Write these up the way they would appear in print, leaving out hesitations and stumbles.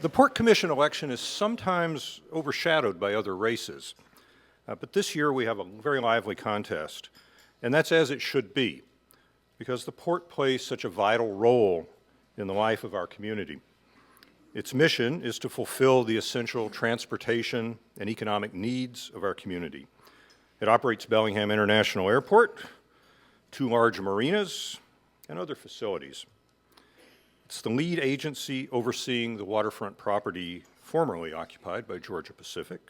The Port Commission election is sometimes overshadowed by other races, but this year we have a very lively contest, and that's as it should be, because the port plays such a vital role in the life of our community. Its mission is to fulfill the essential transportation and economic needs of our community. It operates Bellingham International Airport, 2 large marinas, and other facilities. It's the lead agency overseeing the waterfront property formerly occupied by Georgia Pacific,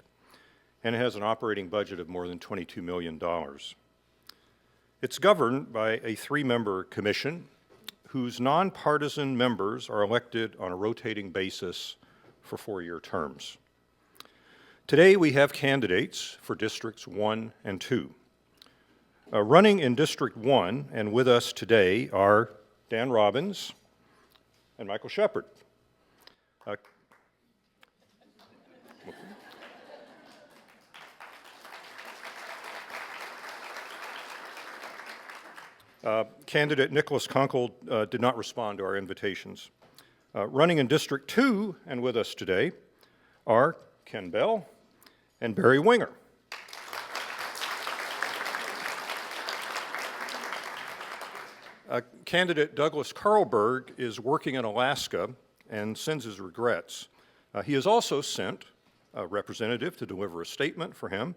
and it has an operating budget of more than $22 million. It's governed by a 3-member commission whose nonpartisan members are elected on a rotating basis for 4-year terms. Today we have candidates for Districts 1 and 2. Running in District 1 and with us today are Dan Robbins and Michael Shepard. Candidate Nicholas Kunkel did not respond to our invitations. Running in District 2 and with us today are Ken Bell and Barry Wenger. Candidate Douglas Karlberg is working in Alaska and sends his regrets. He has also sent a representative to deliver a statement for him,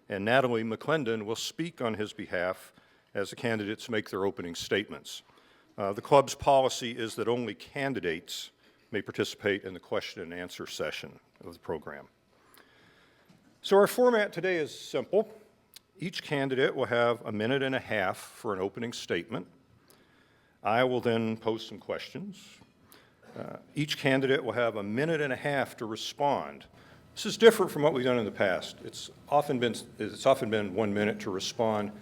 and Natalie McClendon will speak on his behalf as the candidates make their opening statements. The club's policy is that only candidates may participate in the question and answer session of the program. So our format today is simple. Each candidate will have 1.5 minutes for an opening statement. I will then pose some questions. Each candidate will have 1.5 minutes to respond. This is different from what we've done in the past. It's often been 1 minute to respond,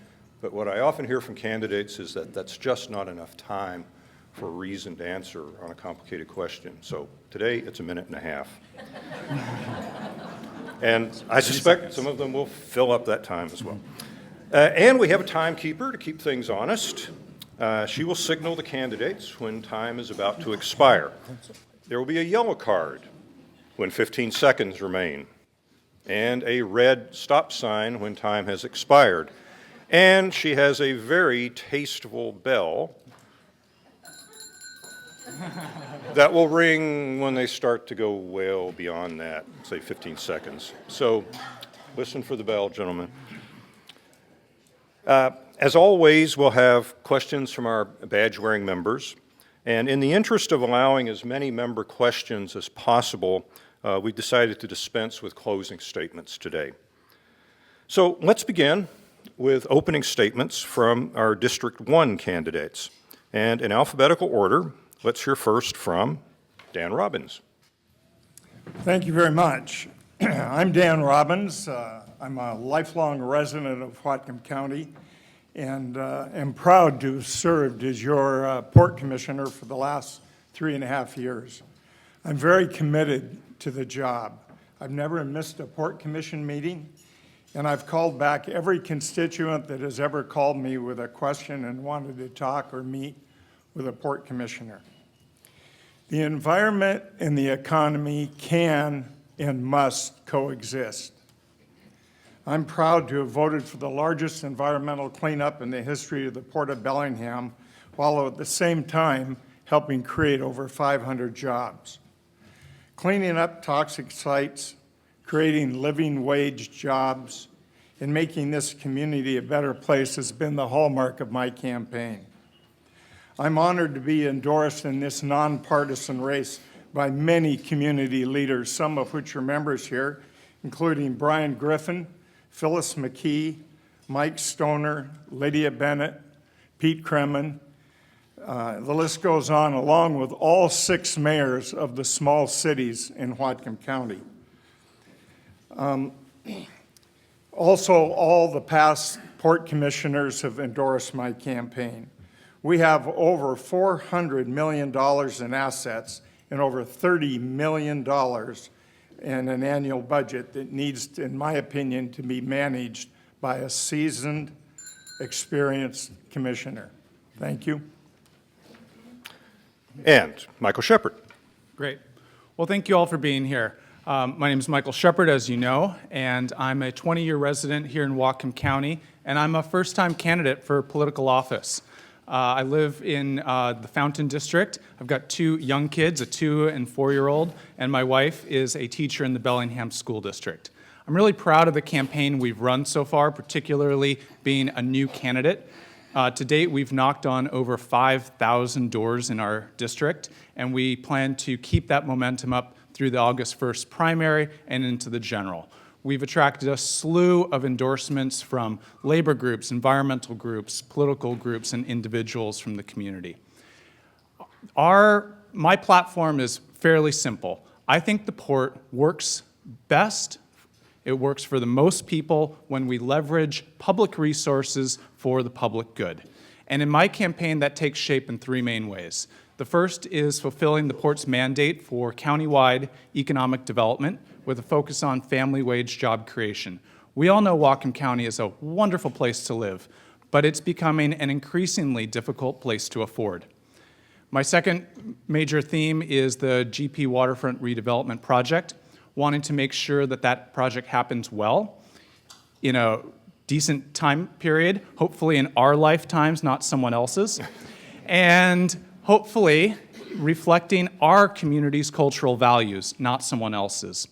but what I often hear from candidates is that that's just not enough time for a reasoned answer on a complicated question. So today it's 1.5 minutes. And I suspect some of them will fill up that time as well. And we have a timekeeper to keep things honest. She will signal the candidates when time is about to expire. There will be a yellow card when 15 seconds remain, and a red stop sign when time has expired. And she has a very tasteful bell that will ring when they start to go well beyond that, say 15 seconds. So listen for the bell, gentlemen. As always, we'll have questions from our badge-wearing members. And in the interest of allowing as many member questions as possible, we decided to dispense with closing statements today. So let's begin with opening statements from our District 1 candidates. And in alphabetical order, let's hear first from Dan Robbins. Thank you very much. I'm Dan Robbins. I'm a lifelong resident of Whatcom County and am proud to have served as your Port Commissioner for the last 3.5 years. I'm very committed to the job. I've never missed a Port Commission meeting, and I've called back every constituent that has ever called me with a question and wanted to talk or meet with a Port Commissioner. The environment and the economy can and must coexist. I'm proud to have voted for the largest environmental cleanup in the history of the Port of Bellingham, while at the same time helping create over 500 jobs. Cleaning up toxic sites, creating living wage jobs, and making this community a better place has been the hallmark of my campaign. I'm honored to be endorsed in this nonpartisan race by many community leaders, some of which are members here, including Brian Griffin, Phyllis McKee, Mike Stoner, Lydia Bennett, Pete Kremen. The list goes on, along with all 6 mayors of the small cities in Whatcom County. Also, all the past port commissioners have endorsed my campaign. We have over $400 million in assets and over $30 million in an annual budget that needs, in my opinion, to be managed by a seasoned, experienced commissioner. Thank you. And Michael Shepard. Great. Well, thank you all for being here. My name is Michael Shepard, as you know, and I'm a 20-year resident here in Whatcom County, and I'm a first-time candidate for political office. I live in the Fountain District. I've got 2 young kids, a 2- and 4-year-old, and my wife is a teacher in the Bellingham School District. I'm really proud of the campaign we've run so far, particularly being a new candidate. To date, we've knocked on over 5,000 doors in our district, and we plan to keep that momentum up through the August 1st primary and into the general. We've attracted a slew of endorsements from labor groups, environmental groups, political groups, and individuals from the community. My platform is fairly simple. I think the port works best, it works for the most people when we leverage public resources for the public good. And in my campaign, that takes shape in 3 main ways. The first is fulfilling the port's mandate for countywide economic development with a focus on family wage job creation. We all know Whatcom County is a wonderful place to live, but it's becoming an increasingly difficult place to afford. My second major theme is the GP Waterfront Redevelopment Project, wanting to make sure that that project happens well in a decent time period, hopefully in our lifetimes, not someone else's, and hopefully reflecting our community's cultural values, not someone else's.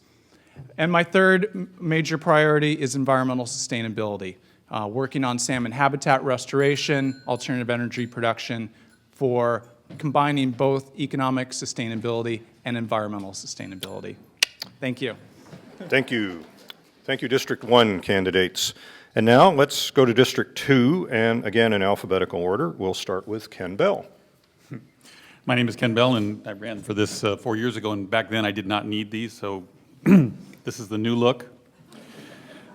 And my third major priority is environmental sustainability, working on salmon habitat restoration, alternative energy production for combining both economic sustainability and environmental sustainability. Thank you. Thank you. Thank you, District 1 candidates. And now let's go to District 2, and again in alphabetical order. We'll start with Ken Bell. My name is Ken Bell, and I ran for this 4 years ago, and back then I did not need these, so this is the new look.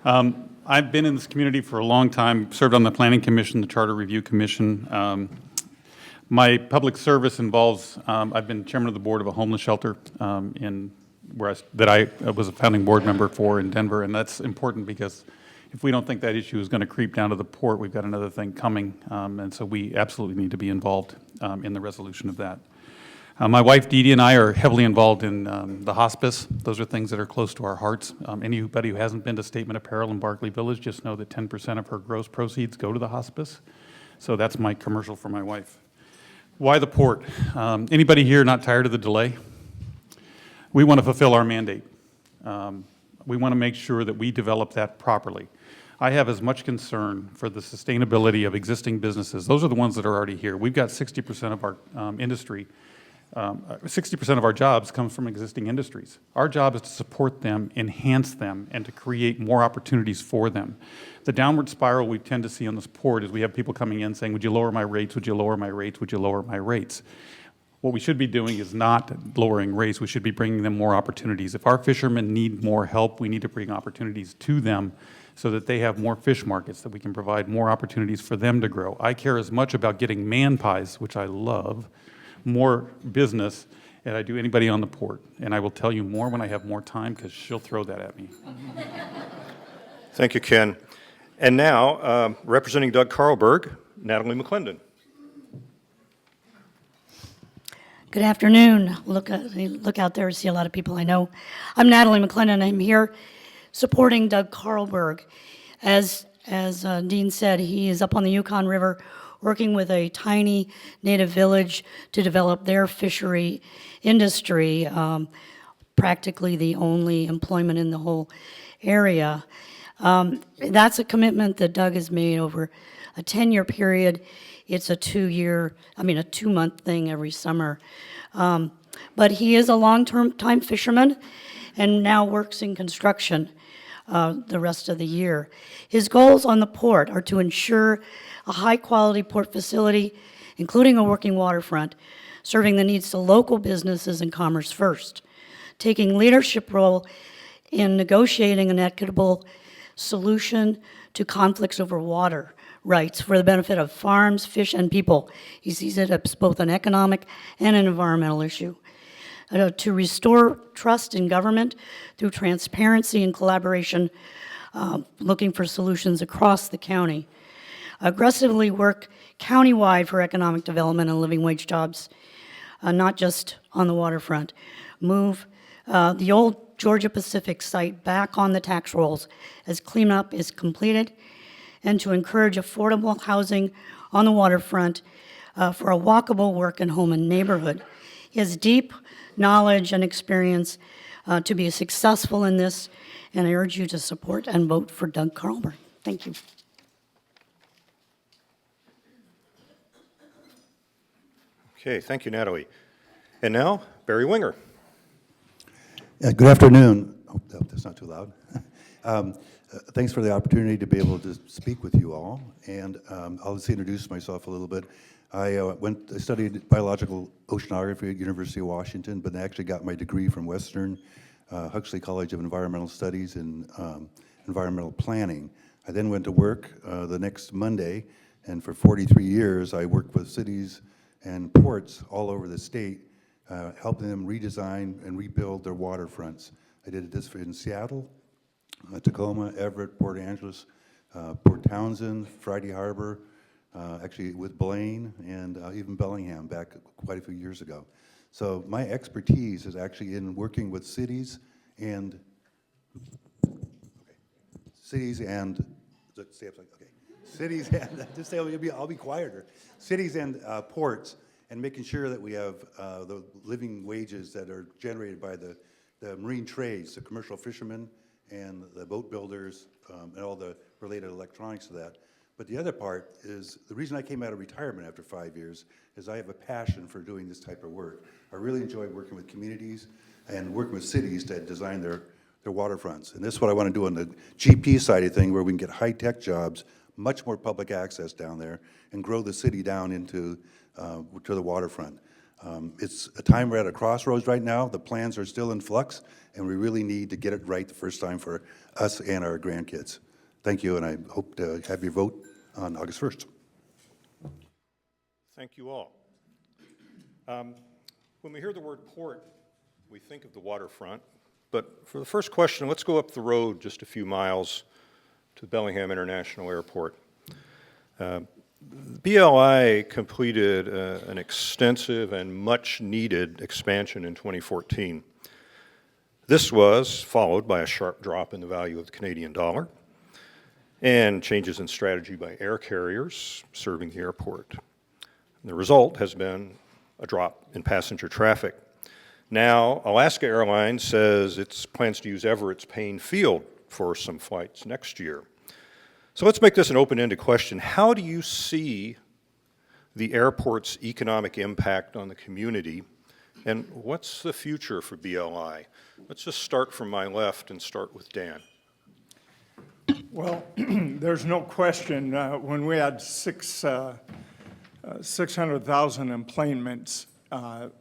I've been in this community for a long time, served on the Planning Commission, the Charter Review Commission. My public service involves, I've been chairman of the board of a homeless shelter that I was a founding board member for in Denver, and that's important because if we don't think that issue is going to creep down to the port, we've got another thing coming, and so we absolutely need to be involved in the resolution of that. My wife, Dee Dee, and I are heavily involved in the hospice. Those are things that are close to our hearts. Anybody who hasn't been to Statement of Peril in Barclay Village, just know that 10% of her gross proceeds go to the hospice. So that's my commercial for my wife. Why the port? Anybody here not tired of the delay? We want to fulfill our mandate. We want to make sure that we develop that properly. I have as much concern for the sustainability of existing businesses. Those are the ones that are already here. We've got 60% of our industry, 60% of our jobs comes from existing industries. Our job is to support them, enhance them, and to create more opportunities for them. The downward spiral we tend to see on this port is we have people coming in saying, would you lower my rates, would you lower my rates, would you lower my rates? What we should be doing is not lowering rates, we should be bringing them more opportunities. If our fishermen need more help, we need to bring opportunities to them so that they have more fish markets, that we can provide more opportunities for them to grow. I care as much about getting man pies, which I love, more business, as I do anybody on the port. And I will tell you more when I have more time, because she'll throw that at me. Thank you, Ken. And now, representing Doug Karlberg, Natalie McClendon. Good afternoon. Look out there, see a lot of people I know. I'm Natalie McClendon. I'm here supporting Doug Karlberg. As Dean said, he is up on the Yukon River working with a tiny native village to develop their fishery industry, practically the only employment in the whole area. That's a commitment that Doug has made over a 10-year period. It's a 2-month thing every summer. But he is a long-time fisherman and now works in construction the rest of the year. His goals on the port are to ensure a high-quality port facility, including a working waterfront, serving the needs of local businesses and commerce first, taking leadership role in negotiating an equitable solution to conflicts over water rights for the benefit of farms, fish, and people. He sees it as both an economic and an environmental issue. To restore trust in government through transparency and collaboration, looking for solutions across the county. Aggressively work countywide for economic development and living wage jobs, not just on the waterfront. Move the old Georgia Pacific site back on the tax rolls as cleanup is completed, and to encourage affordable housing on the waterfront for a walkable work and home and neighborhood. He has deep knowledge and experience to be successful in this, and I urge you to support and vote for Doug Karlberg. Thank you. Okay, thank you, Natalie. And now, Barry Wenger. Good afternoon. Oh, that's not too loud. Thanks for the opportunity to be able to speak with you all. And I'll just introduce myself a little bit. I studied biological oceanography at University of Washington, but I actually got my degree from Western Huxley College of Environmental Studies in environmental planning. I then went to work the next Monday, and for 43 years I worked with cities and ports all over the state, helping them redesign and rebuild their waterfronts. I did this in Seattle, Tacoma, Everett, Port Angeles, Port Townsend, Friday Harbor, actually with Blaine, and even Bellingham back quite a few years ago. So my expertise is actually in working with cities and cities and just say I'll be quieter. Cities and ports, and making sure that we have the living wages that are generated by the marine trades, the commercial fishermen and the boat builders, and all the related electronics to that. But the other part is, the reason I came out of retirement after 5 years is I have a passion for doing this type of work. I really enjoy working with communities and working with cities to design their waterfronts. And this is what I want to do on the GP side of thing, where we can get high-tech jobs, much more public access down there, and grow the city down into to the waterfront. It's a time we're at a crossroads right now. The plans are still in flux, and we really need to get it right the first time for us and our grandkids. Thank you, and I hope to have your vote on August 1st. Thank you all. When we hear the word port, we think of the waterfront. But for the first question, let's go up the road just a few miles to Bellingham International Airport. BLI completed an extensive and much-needed expansion in 2014. This was followed by a sharp drop in the value of the Canadian dollar and changes in strategy by air carriers serving the airport. The result has been a drop in passenger traffic. Now, Alaska Airlines says it plans to use Everett's Payne Field for some flights next year. So let's make this an open-ended question. How do you see the airport's economic impact on the community, and what's the future for BLI? Let's just start from my left and start with Dan. Well, there's no question, when we had 600,000 employments,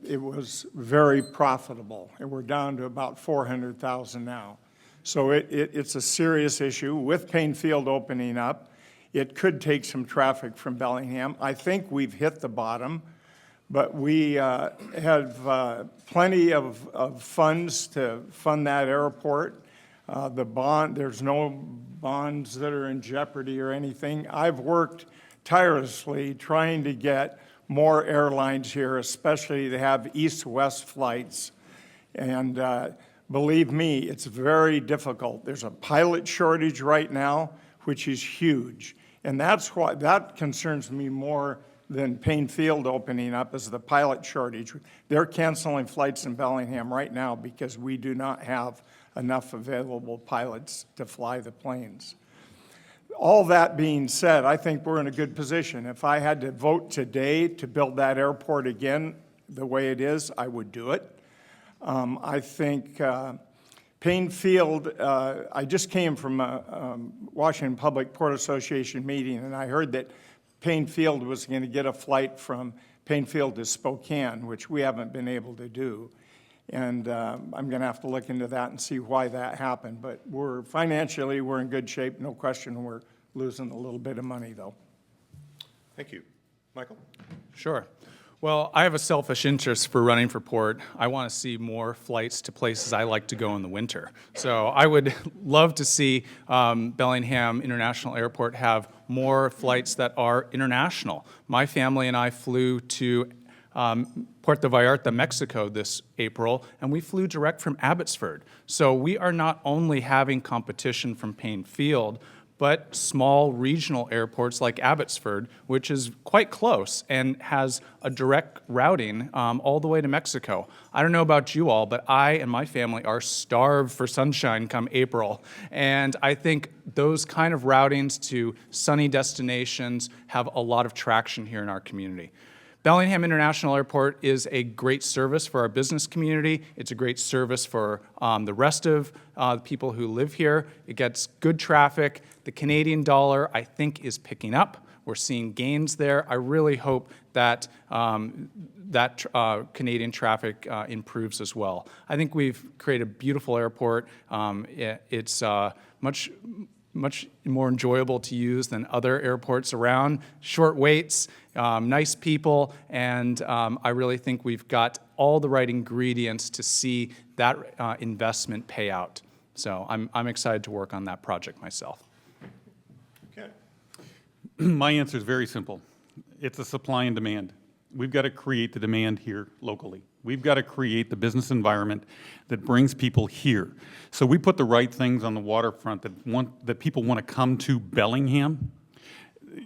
it was very profitable, and we're down to about 400,000 now. So it's a serious issue. With Payne Field opening up, it could take some traffic from Bellingham. I think we've hit the bottom, but we have plenty of funds to fund that airport. There's no bonds that are in jeopardy or anything. I've worked tirelessly trying to get more airlines here, especially to have east-west flights. And believe me, it's very difficult. There's a pilot shortage right now, which is huge. And that concerns me more than Payne Field opening up, is the pilot shortage. They're canceling flights in Bellingham right now because we do not have enough available pilots to fly the planes. All that being said, I think we're in a good position. If I had to vote today to build that airport again the way it is, I would do it. I think Payne Field, I just came from a Washington Public Port Association meeting, and I heard that Payne Field was going to get a flight from Payne Field to Spokane, which we haven't been able to do. And I'm going to have to look into that and see why that happened. But financially, we're in good shape, no question. We're losing a little bit of money, though. Thank you. Michael? Sure. Well, I have a selfish interest for running for port. I want to see more flights to places I like to go in the winter. So I would love to see Bellingham International Airport have more flights that are international. My family and I flew to Puerto Vallarta, Mexico this April, and we flew direct from Abbotsford. So we are not only having competition from Payne Field, but small regional airports like Abbotsford, which is quite close and has a direct routing all the way to Mexico. I don't know about you all, but I and my family are starved for sunshine come April. And I think those kind of routings to sunny destinations have a lot of traction here in our community. Bellingham International Airport is a great service for our business community. It's a great service for the rest of the people who live here. It gets good traffic. The Canadian dollar, I think, is picking up. We're seeing gains there. I really hope that Canadian traffic improves as well. I think we've created a beautiful airport. It's much more enjoyable to use than other airports around. Short waits, nice people, and I really think we've got all the right ingredients to see that investment pay out. So I'm excited to work on that project myself. Okay. My answer is very simple. It's a supply and demand. We've got to create the demand here locally. We've got to create the business environment that brings people here. So we put the right things on the waterfront that people want to come to Bellingham.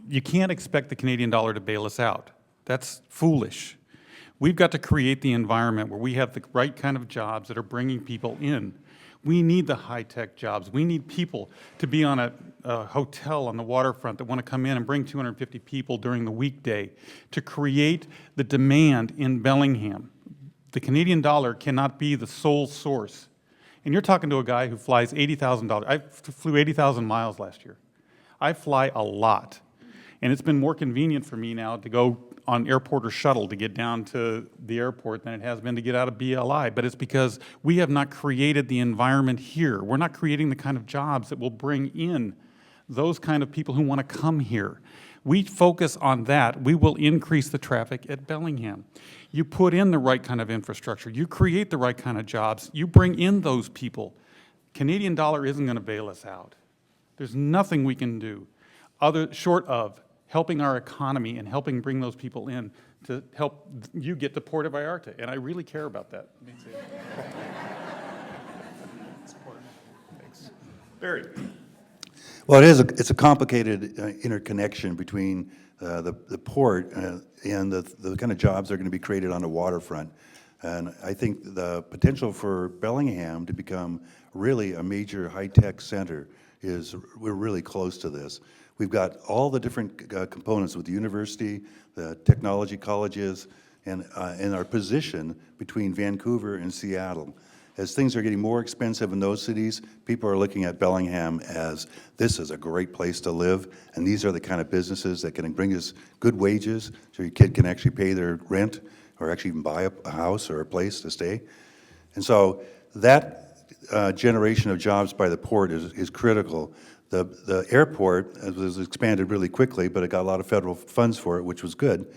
You can't expect the Canadian dollar to bail us out. That's foolish. We've got to create the environment where we have the right kind of jobs that are bringing people in. We need the high-tech jobs. We need people to be on a hotel on the waterfront that want to come in and bring 250 people during the weekday to create the demand in Bellingham. The Canadian dollar cannot be the sole source. And you're talking to a guy who flies $80,000. I flew 80,000 miles last year. I fly a lot. And it's been more convenient for me now to go on airport or shuttle to get down to the airport than it has been to get out of BLI. But it's because we have not created the environment here. We're not creating the kind of jobs that will bring in those kind of people who want to come here. We focus on that, we will increase the traffic at Bellingham. You put in the right kind of infrastructure, you create the right kind of jobs, you bring in those people. Canadian dollar isn't going to bail us out. There's nothing we can do short of helping our economy and helping bring those people in to help you get to Puerto Vallarta. And I really care about that. Thanks. Barry. Well, it's a complicated interconnection between the port and the kind of jobs that are going to be created on the waterfront. And I think the potential for Bellingham to become really a major high-tech center we're really close to this. We've got all the different components with the university, the technology colleges, and our position between Vancouver and Seattle. As things are getting more expensive in those cities, people are looking at Bellingham as this is a great place to live, and these are the kind of businesses that can bring us good wages so your kid can actually pay their rent or actually even buy a house or a place to stay. And so that generation of jobs by the port is critical. The airport was expanded really quickly, but it got a lot of federal funds for it, which was good.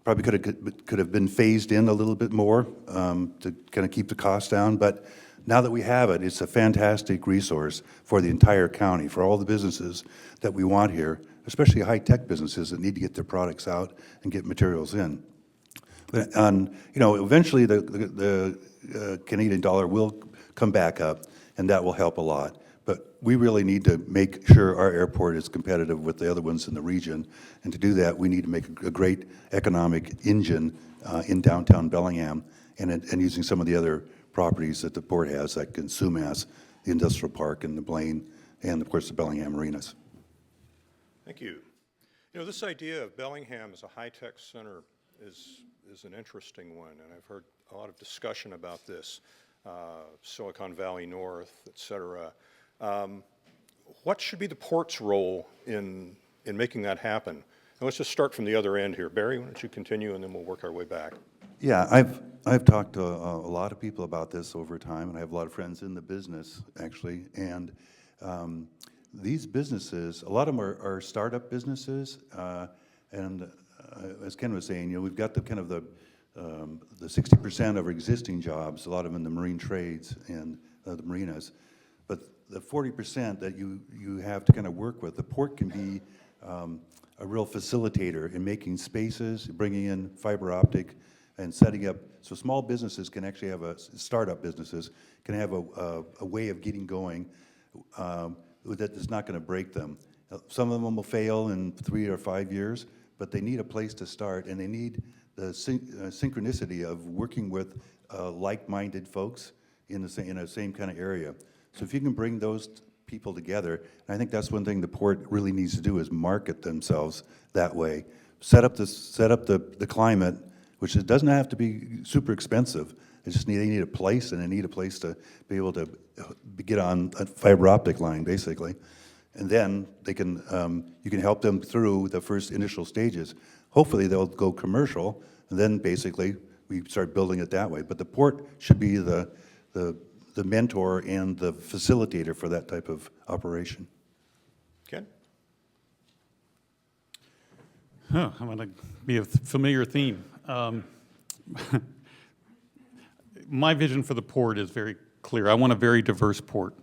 Probably could have been phased in a little bit more to kind of keep the costs down, but now that we have it, it's a fantastic resource for the entire county, for all the businesses that we want here, especially high-tech businesses that need to get their products out and get materials in. And eventually the Canadian dollar will come back up, and that will help a lot. But we really need to make sure our airport is competitive with the other ones in the region. And to do that, we need to make a great economic engine in downtown Bellingham and using some of the other properties that the port has, like in Sumas, the industrial park and the Blaine, and of course the Bellingham marinas. Thank you. This idea of Bellingham as a high-tech center is an interesting one, and I've heard a lot of discussion about this, Silicon Valley North, et cetera. What should be the port's role in making that happen? And let's just start from the other end here. Barry, why don't you continue, and then we'll work our way back. Yeah, I've talked to a lot of people about this over time, and I have a lot of friends in the business, actually. And these businesses, a lot of them are startup businesses, and as Ken was saying, we've got the kind of the 60% of our existing jobs, a lot of them in the marine trades and the marinas. But the 40% that you have to kind of work with, the port can be a real facilitator in making spaces, bringing in fiber optic, and setting up, so small businesses can actually have startup businesses can have a way of getting going that is not going to break them. Some of them will fail in 3 or 5 years, but they need a place to start, and they need the synchronicity of working with like-minded folks in the same kind of area. So if you can bring those people together, and I think that's one thing the port really needs to do is market themselves that way. Set up the climate, which it doesn't have to be super expensive. They need a place, and they need a place to be able to get on a fiber optic line, basically. And then they can, you can help them through the first initial stages. Hopefully they'll go commercial, and then basically we start building it that way. But the port should be the mentor and the facilitator for that type of operation. Ken? I'm going to be a familiar theme. My vision for the port is very clear. I want a very diverse port.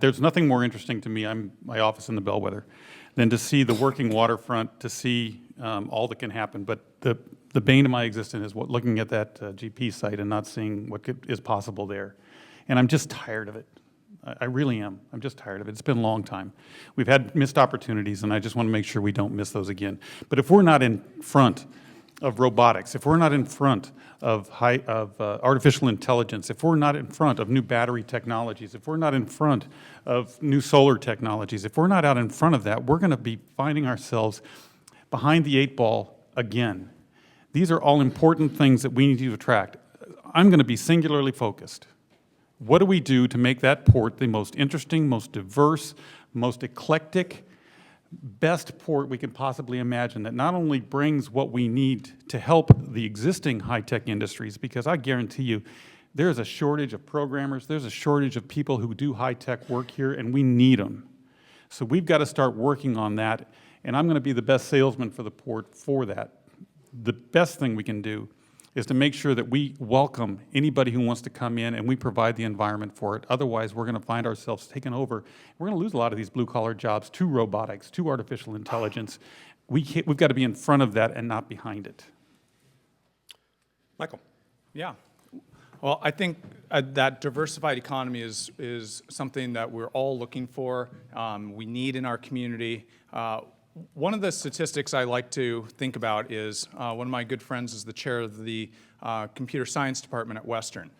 There's nothing more interesting to me, my office in the Bellwether, than to see the working waterfront, to see all that can happen. But the bane of my existence is looking at that GP site and not seeing what is possible there. And I'm just tired of it. I really am. I'm just tired of it. It's been a long time. We've had missed opportunities, and I just want to make sure we don't miss those again. But if we're not in front of robotics, if we're not in front of artificial intelligence, if we're not in front of new battery technologies, if we're not in front of new solar technologies, if we're not out in front of that, we're going to be finding ourselves behind the 8 ball again. These are all important things that we need to attract. I'm going to be singularly focused. What do we do to make that port the most interesting, most diverse, most eclectic, best port we can possibly imagine, that not only brings what we need to help the existing high-tech industries, because I guarantee you there's a shortage of programmers, there's a shortage of people who do high-tech work here, and we need them. So we've got to start working on that, and I'm going to be the best salesman for the port for that. The best thing we can do is to make sure that we welcome anybody who wants to come in and we provide the environment for it. Otherwise, we're going to find ourselves taken over. We're going to lose a lot of these blue-collar jobs to robotics, to artificial intelligence. We've got to be in front of that and not behind it. Michael? Yeah. Well, I think that diversified economy is something that we're all looking for, we need in our community. One of the statistics I like to think about is one of my good friends is the chair of the computer science department at Western.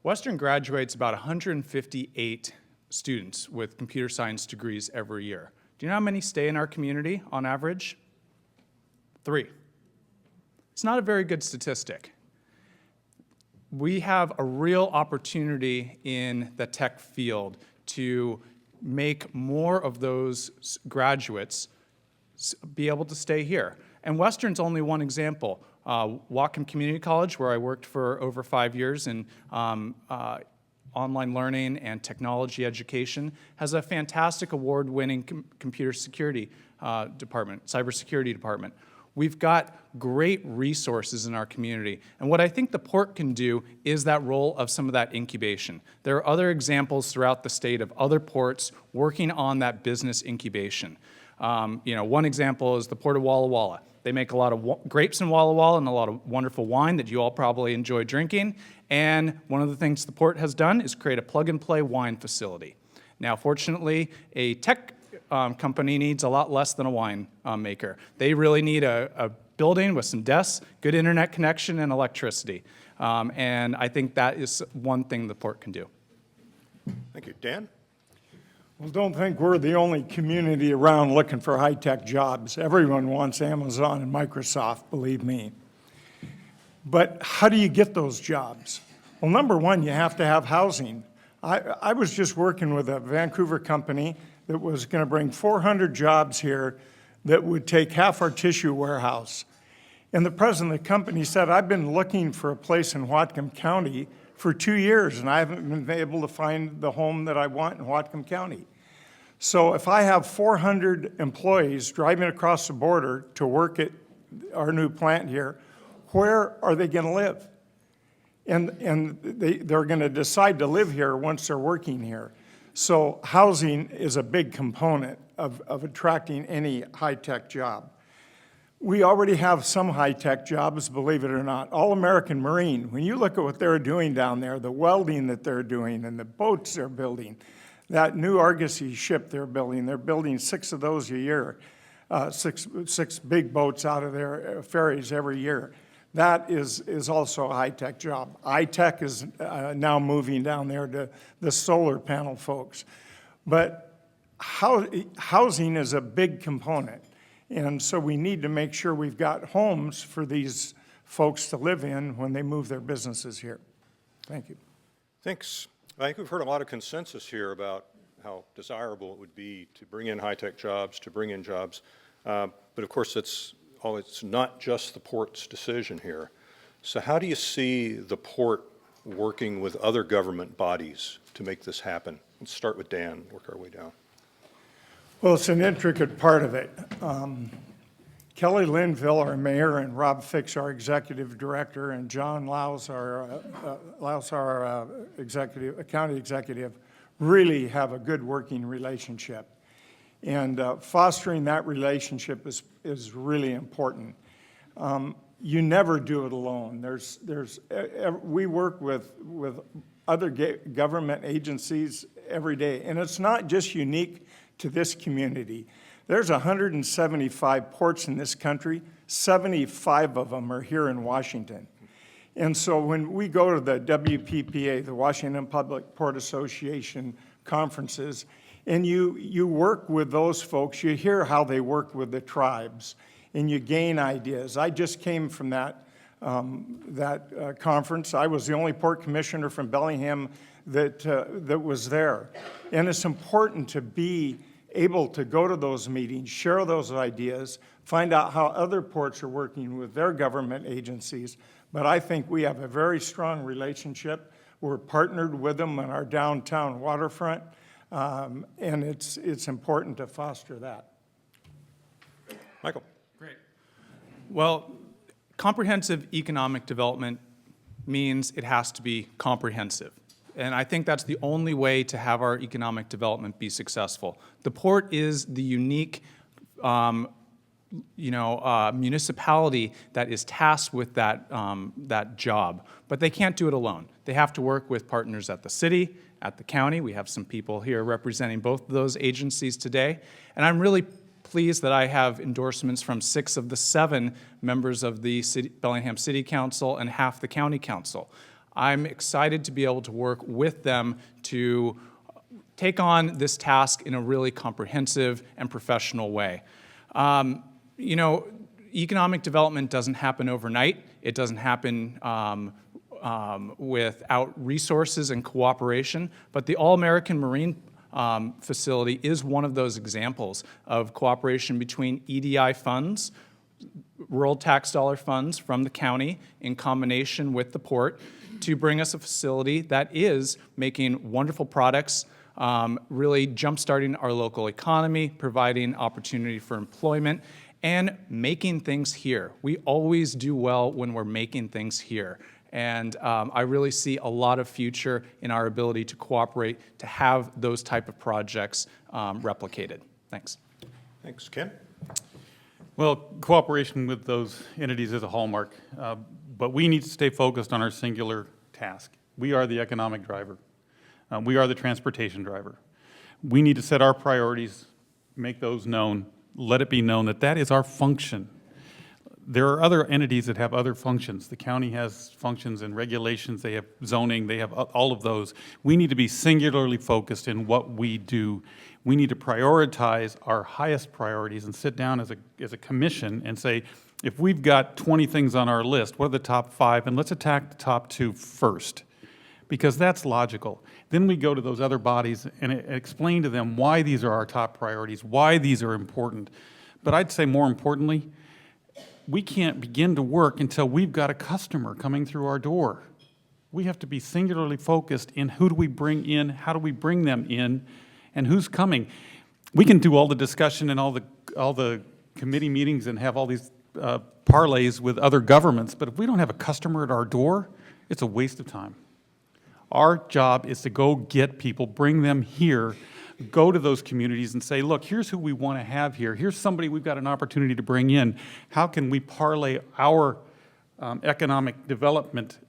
Western graduates about 158 students with computer science degrees every year. Do you know how many stay in our community on average? 3. It's not a very good statistic. We have a real opportunity in the tech field to make more of those graduates be able to stay here. And Western's only one example. Whatcom Community College, where I worked for over 5 years in online learning and technology education, has a fantastic award-winning computer security department, cybersecurity department. We've got great resources in our community. And what I think the port can do is that role of some of that incubation. There are other examples throughout the state of other ports working on that business incubation. One example is the Port of Walla Walla. They make a lot of grapes in Walla Walla and a lot of wonderful wine that you all probably enjoy drinking. And one of the things the port has done is create a plug-and-play wine facility. Now, fortunately, a tech company needs a lot less than a wine maker. They really need a building with some desks, good internet connection, and electricity. And I think that is one thing the port can do. Thank you. Dan? Well, don't think we're the only community around looking for high-tech jobs. Everyone wants Amazon and Microsoft, believe me. But how do you get those jobs? Well, number one, you have to have housing. I was just working with a Vancouver company that was going to bring 400 jobs here that would take half our tissue warehouse. And the president of the company said, I've been looking for a place in Whatcom County for 2 years, and I haven't been able to find the home that I want in Whatcom County. So if I have 400 employees driving across the border to work at our new plant here, where are they going to live? And they're going to decide to live here once they're working here. So housing is a big component of attracting any high-tech job. We already have some high-tech jobs, believe it or not. All-American Marine, when you look at what they're doing down there, the welding that they're doing and the boats they're building, that new Argosy ship they're building 6 of those a year, six big boats out of their ferries every year. That is also a high-tech job. iTech is now moving down there to the solar panel folks. But housing is a big component. And so we need to make sure we've got homes for these folks to live in when they move their businesses here. Thank you. Thanks. I think we've heard a lot of consensus here about how desirable it would be to bring in high-tech jobs, to bring in jobs. But of course, it's not just the port's decision here. So how do you see the port working with other government bodies to make this happen? Let's start with Dan, work our way down. Well, it's an intricate part of it. Kelly Linville, our mayor, and Rob Fix, our executive director, and John Laus, our county executive, really have a good working relationship. And fostering that relationship is really important. You never do it alone. We work with other government agencies every day, and it's not just unique to this community. There's 175 ports in this country. 75 of them are here in Washington. And so when we go to the WPPA, the Washington Public Port Association conferences, and you work with those folks, you hear how they work with the tribes, and you gain ideas. I just came from that conference. I was the only port commissioner from Bellingham that was there. And it's important to be able to go to those meetings, share those ideas, find out how other ports are working with their government agencies. But I think we have a very strong relationship. We're partnered with them on our downtown waterfront, and it's important to foster that. Michael. Great. Well, comprehensive economic development means it has to be comprehensive. And I think that's the only way to have our economic development be successful. The port is the unique municipality that is tasked with that job. But they can't do it alone. They have to work with partners at the city, at the county. We have some people here representing both of those agencies today. And I'm really pleased that I have endorsements from 6 of the 7 members of the Bellingham City Council and half the County Council. I'm excited to be able to work with them to take on this task in a really comprehensive and professional way. Economic development doesn't happen overnight. It doesn't happen without resources and cooperation, but the All-American Marine facility is one of those examples of cooperation between EDI funds, rural tax dollar funds from the county in combination with the port to bring us a facility that is making wonderful products, really jump-starting our local economy, providing opportunity for employment, and making things here. We always do well when we're making things here. And I really see a lot of future in our ability to cooperate to have those type of projects replicated. Thanks. Thanks. Ken? Well, cooperation with those entities is a hallmark, but we need to stay focused on our singular task. We are the economic driver. We are the transportation driver. We need to set our priorities, make those known, let it be known that that is our function. There are other entities that have other functions. The county has functions and regulations, they have zoning, they have all of those. We need to be singularly focused in what we do. We need to prioritize our highest priorities and sit down as a commission and say, if we've got 20 things on our list, what are the top 5? And let's attack the top 2 first, because that's logical. Then we go to those other bodies and explain to them why these are our top priorities, why these are important. But I'd say more importantly, we can't begin to work until we've got a customer coming through our door. We have to be singularly focused in who do we bring in, how do we bring them in, and who's coming. We can do all the discussion and all the committee meetings and have all these parlays with other governments, but if we don't have a customer at our door, it's a waste of time. Our job is to go get people, bring them here, go to those communities and say, look, here's who we want to have here. Here's somebody we've got an opportunity to bring in. How can we parlay our economic development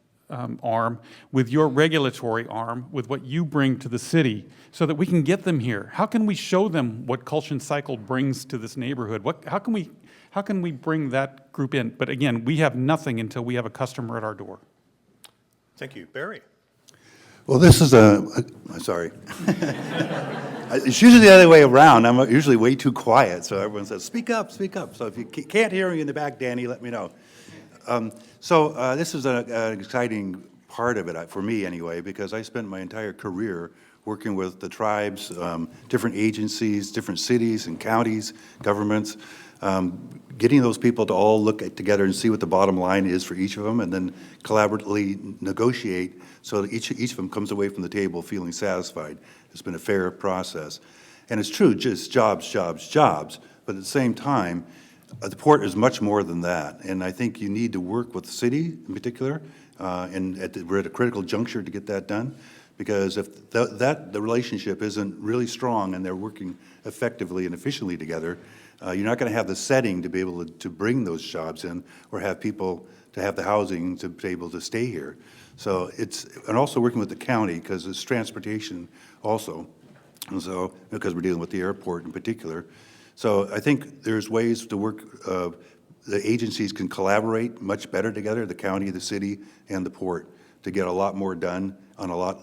arm with your regulatory arm, with what you bring to the city, so that we can get them here? How can we show them what Culture Cycle brings to this neighborhood? How can we bring that group in? But again, we have nothing until we have a customer at our door. Thank you. Barry? Well, this is sorry. It's usually the other way around. I'm usually way too quiet, so everyone says, speak up, speak up. So if you can't hear me in the back, Danny, let me know. This is an exciting part of it, for me anyway, because I spent my entire career working with the tribes, different agencies, different cities and counties, governments, getting those people to all look together and see what the bottom line is for each of them, and then collaboratively negotiate so that each of them comes away from the table feeling satisfied. It's been a fair process. And it's true, just jobs, jobs, jobs, but at the same time, the port is much more than that. And I think you need to work with the city in particular, and we're at a critical juncture to get that done, because if the relationship isn't really strong and they're working effectively and efficiently together, you're not going to have the setting to be able to bring those jobs in, or have people to have the housing to be able to stay here. So and also working with the county, because it's transportation also, and so, because we're dealing with the airport in particular. So I think there's ways to work, the agencies can collaborate much better together, the county, the city, and the port, to get a lot more done on a lot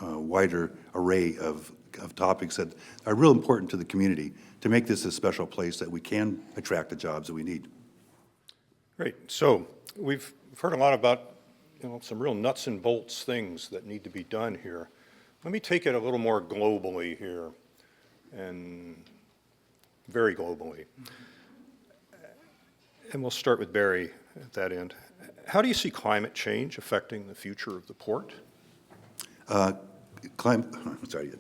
wider array of topics that are real important to the community, to make this a special place that we can attract the jobs that we need. Great. So we've heard a lot about some real nuts and bolts things that need to be done here. Let me take it a little more globally here, and very globally. And we'll start with Barry at that end. How do you see climate change affecting the future of the port? Sorry.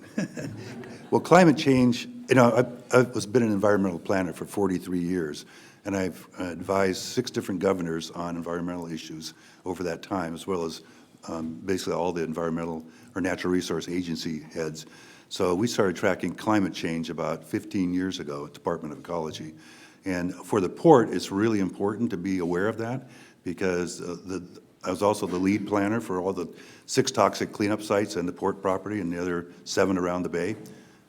Well, climate change, I've been an environmental planner for 43 years, and I've advised 6 different governors on environmental issues over that time, as well as basically all the environmental or natural resource agency heads. So we started tracking climate change about 15 years ago at Department of Ecology. And for the port, it's really important to be aware of that, because I was also the lead planner for all the 6 toxic cleanup sites in the port property and the other 7 around the bay.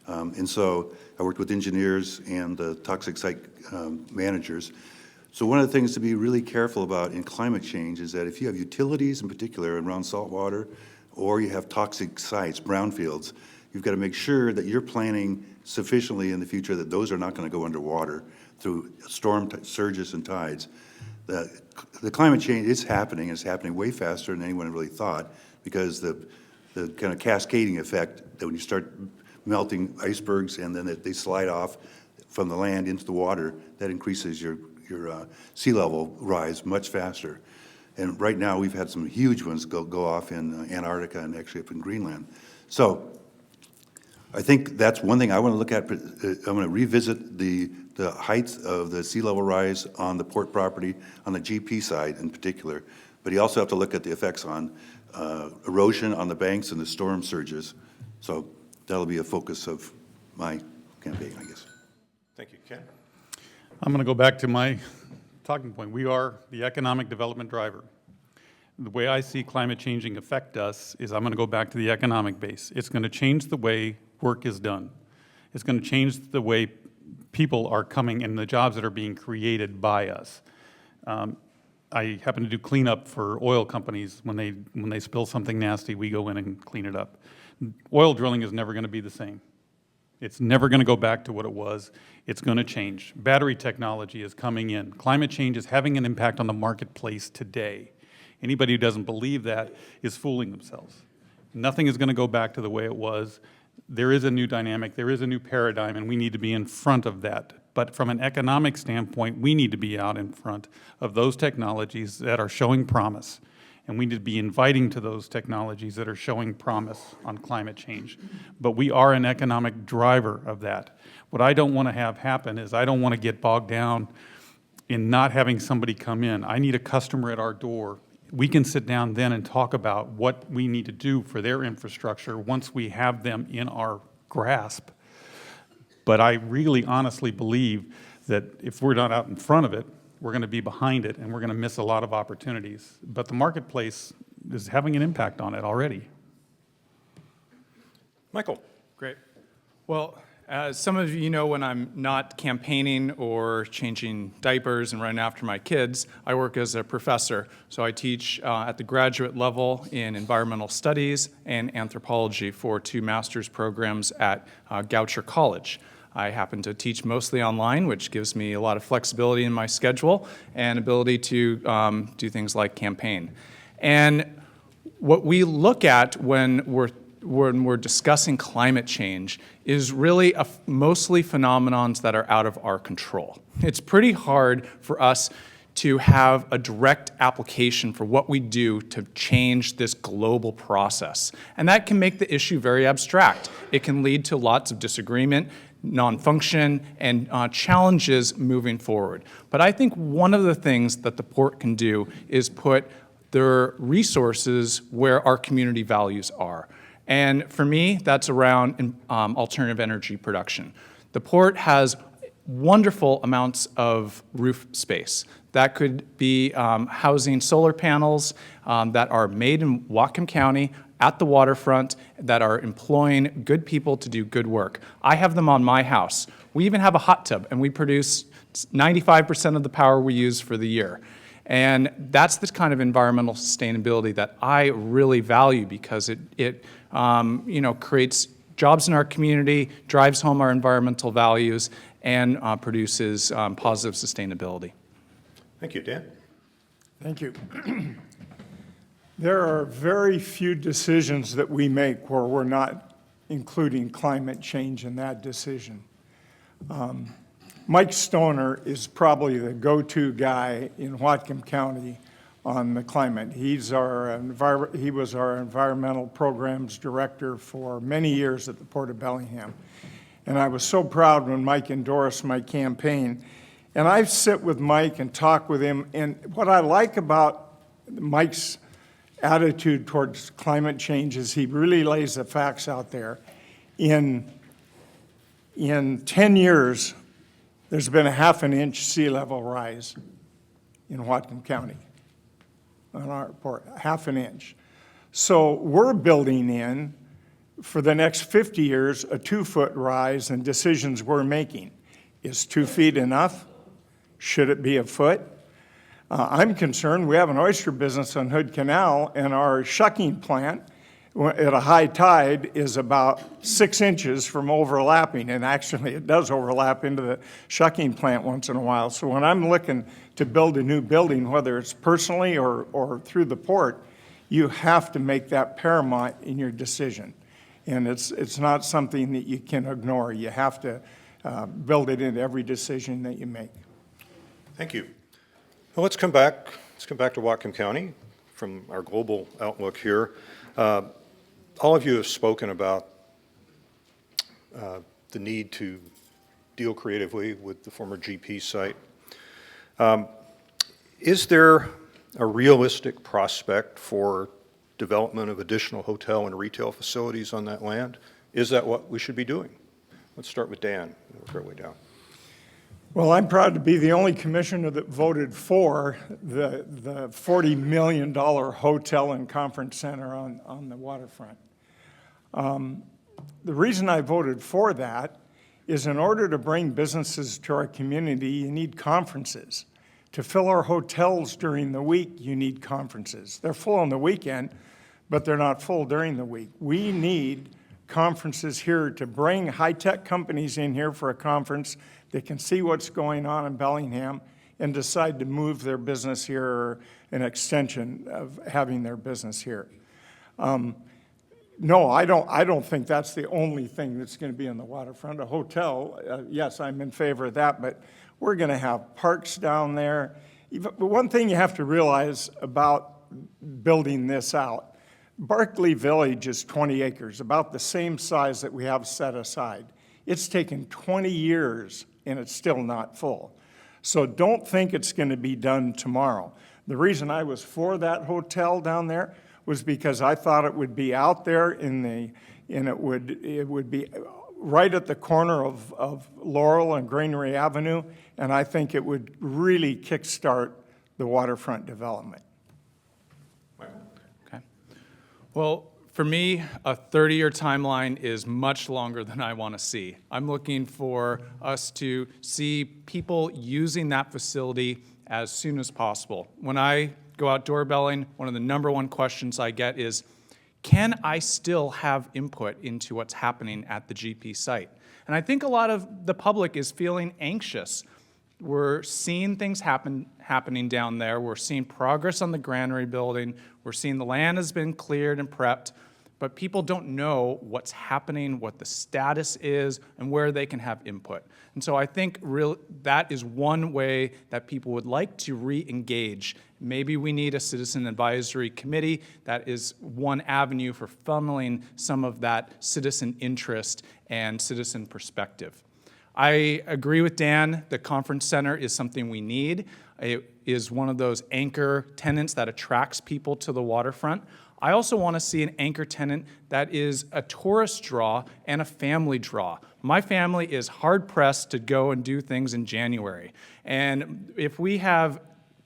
And so I worked with engineers and the toxic site managers. So one of the things to be really careful about in climate change is that if you have utilities in particular around saltwater, or you have toxic sites, brownfields, you've got to make sure that you're planning sufficiently in the future that those are not going to go underwater through storm surges and tides. The climate change is happening. It's happening way faster than anyone really thought, because the kind of cascading effect that when you start melting icebergs and then they slide off from the land into the water, that increases your sea level rise much faster. And right now we've had some huge ones go off in Antarctica and actually up in Greenland. So I think that's one thing I want to look at. I'm going to revisit the height of the sea level rise on the port property, on the GP side in particular. But you also have to look at the effects on erosion on the banks and the storm surges. So that'll be a focus of my campaign, I guess. Thank you. Ken? I'm going to go back to my talking point. We are the economic development driver. The way I see climate changing affect us is I'm going to go back to the economic base. It's going to change the way work is done. It's going to change the way people are coming and the jobs that are being created by us. I happen to do cleanup for oil companies. When they spill something nasty, we go in and clean it up. Oil drilling is never going to be the same. It's never going to go back to what it was. It's going to change. Battery technology is coming in. Climate change is having an impact on the marketplace today. Anybody who doesn't believe that is fooling themselves. Nothing is going to go back to the way it was. There is a new dynamic, there is a new paradigm, and we need to be in front of that. But from an economic standpoint, we need to be out in front of those technologies that are showing promise. And we need to be inviting to those technologies that are showing promise on climate change. But we are an economic driver of that. What I don't want to have happen is I don't want to get bogged down in not having somebody come in. I need a customer at our door. We can sit down then and talk about what we need to do for their infrastructure once we have them in our grasp. But I really honestly believe that if we're not out in front of it, we're going to be behind it, and we're going to miss a lot of opportunities. But the marketplace is having an impact on it already. Michael? Great. Well, as some of you know, when I'm not campaigning or changing diapers and running after my kids, I work as a professor. So I teach at the graduate level in environmental studies and anthropology for 2 master's programs at Goucher College. I happen to teach mostly online, which gives me a lot of flexibility in my schedule and ability to do things like campaign. And what we look at when we're discussing climate change is really mostly phenomenons that are out of our control. It's pretty hard for us to have a direct application for what we do to change this global process. And that can make the issue very abstract. It can lead to lots of disagreement, non-function, and challenges moving forward. But I think one of the things that the port can do is put their resources where our community values are. And for me, that's around alternative energy production. The port has wonderful amounts of roof space. That could be housing solar panels that are made in Whatcom County at the waterfront that are employing good people to do good work. I have them on my house. We even have a hot tub, and we produce 95% of the power we use for the year. And that's the kind of environmental sustainability that I really value, because it creates jobs in our community, drives home our environmental values, and produces positive sustainability. Thank you. Dan? Thank you. There are very few decisions that we make where we're not including climate change in that decision. Mike Stoner is probably the go-to guy in Whatcom County on the climate. He was our environmental programs director for many years at the Port of Bellingham. And I was so proud when Mike endorsed my campaign. And I sit with Mike and talk with him. And what I like about Mike's attitude towards climate change is he really lays the facts out there. In 10 years, there's been a 1/2 inch sea level rise in Whatcom County on our port, 1/2 inch. So we're building in, for the next 50 years, a 2-foot rise in decisions we're making. Is 2 feet enough? Should it be a foot? I'm concerned we have an oyster business on Hood Canal, and our shucking plant at a high tide is about 6 inches from overlapping, and actually it does overlap into the shucking plant once in a while. So when I'm looking to build a new building, whether it's personally or through the port, you have to make that paramount in your decision. And it's not something that you can ignore. You have to build it into every decision that you make. Thank you. Well, let's come back to Whatcom County from our global outlook here. All of you have spoken about the need to deal creatively with the former GP site. Is there a realistic prospect for development of additional hotel and retail facilities on that land? Is that what we should be doing? Let's start with Dan, and work our way down. Well, I'm proud to be the only commissioner that voted for the $40 million hotel and conference center on the waterfront. The reason I voted for that is, in order to bring businesses to our community, you need conferences. To fill our hotels during the week, you need conferences. They're full on the weekend, but they're not full during the week. We need conferences here to bring high-tech companies in here for a conference. They can see what's going on in Bellingham and decide to move their business here, or an extension of having their business here. No, I don't think that's the only thing that's going to be on the waterfront. A hotel, yes, I'm in favor of that, but we're going to have parks down there. But one thing you have to realize about building this out, Barclay Village is 20 acres, about the same size that we have set aside. It's taken 20 years, and it's still not full. So don't think it's going to be done tomorrow. The reason I was for that hotel down there was because I thought it would be out there and it would be right at the corner of Laurel and Granary Avenue, and I think it would really kickstart the waterfront development. Okay. Well, for me, a 30-year timeline is much longer than I want to see. I'm looking for us to see people using that facility as soon as possible. When I go out doorbelling, one of the number one questions I get is, can I still have input into what's happening at the GP site? And I think a lot of the public is feeling anxious. We're seeing things happening down there. We're seeing progress on the granary building. We're seeing the land has been cleared and prepped, but people don't know what's happening, what the status is, and where they can have input. And so I think that is one way that people would like to re-engage. Maybe we need a citizen advisory committee. That is one avenue for funneling some of that citizen interest and citizen perspective. I agree with Dan, the conference center is something we need. It is one of those anchor tenants that attracts people to the waterfront. I also want to see an anchor tenant that is a tourist draw and a family draw. My family is hard-pressed to go and do things in January. And if we have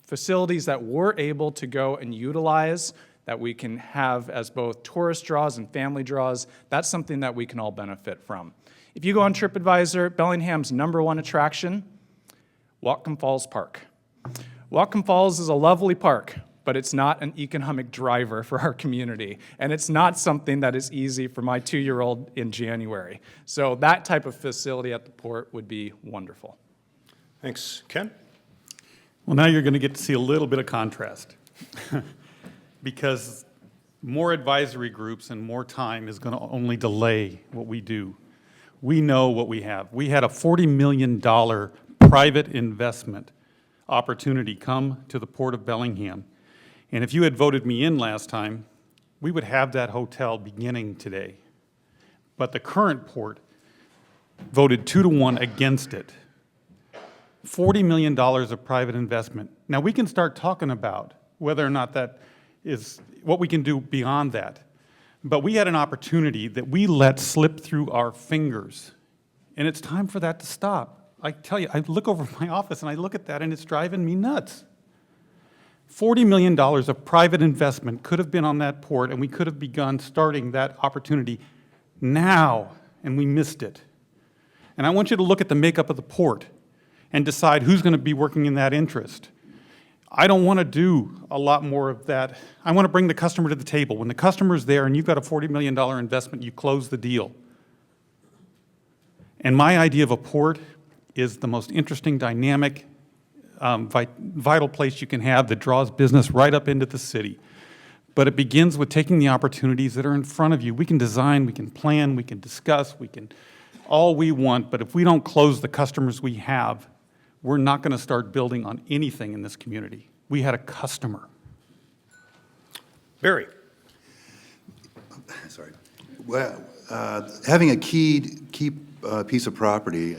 facilities that we're able to go and utilize, that we can have as both tourist draws and family draws, that's something that we can all benefit from. If you go on TripAdvisor, Bellingham's #1 attraction, Whatcom Falls Park. Whatcom Falls is a lovely park, but it's not an economic driver for our community. And it's not something that is easy for my 2-year-old in January. So that type of facility at the port would be wonderful. Thanks. Ken? Well, now you're going to get to see a little bit of contrast because more advisory groups and more time is going to only delay what we do. We know what we have. We had a $40 million private investment opportunity come to the Port of Bellingham. And if you had voted me in last time, we would have that hotel beginning today. But the current port voted 2-1 against it. $40 million of private investment. Now, we can start talking about whether or not that is what we can do beyond that. But we had an opportunity that we let slip through our fingers. And it's time for that to stop. I tell you, I look over my office and I look at that and it's driving me nuts. $40 million of private investment could have been on that port and we could have begun starting that opportunity now, and we missed it. And I want you to look at the makeup of the port and decide who's going to be working in that interest. I don't want to do a lot more of that. I want to bring the customer to the table. When the customer's there and you've got a $40 million investment, you close the deal. And my idea of a port is the most interesting, dynamic, vital place you can have that draws business right up into the city. But it begins with taking the opportunities that are in front of you. We can design, we can plan, we can discuss, we can all we want, but if we don't close the customers we have, we're not going to start building on anything in this community. We had a customer. Barry? Sorry. Well, having a key piece of property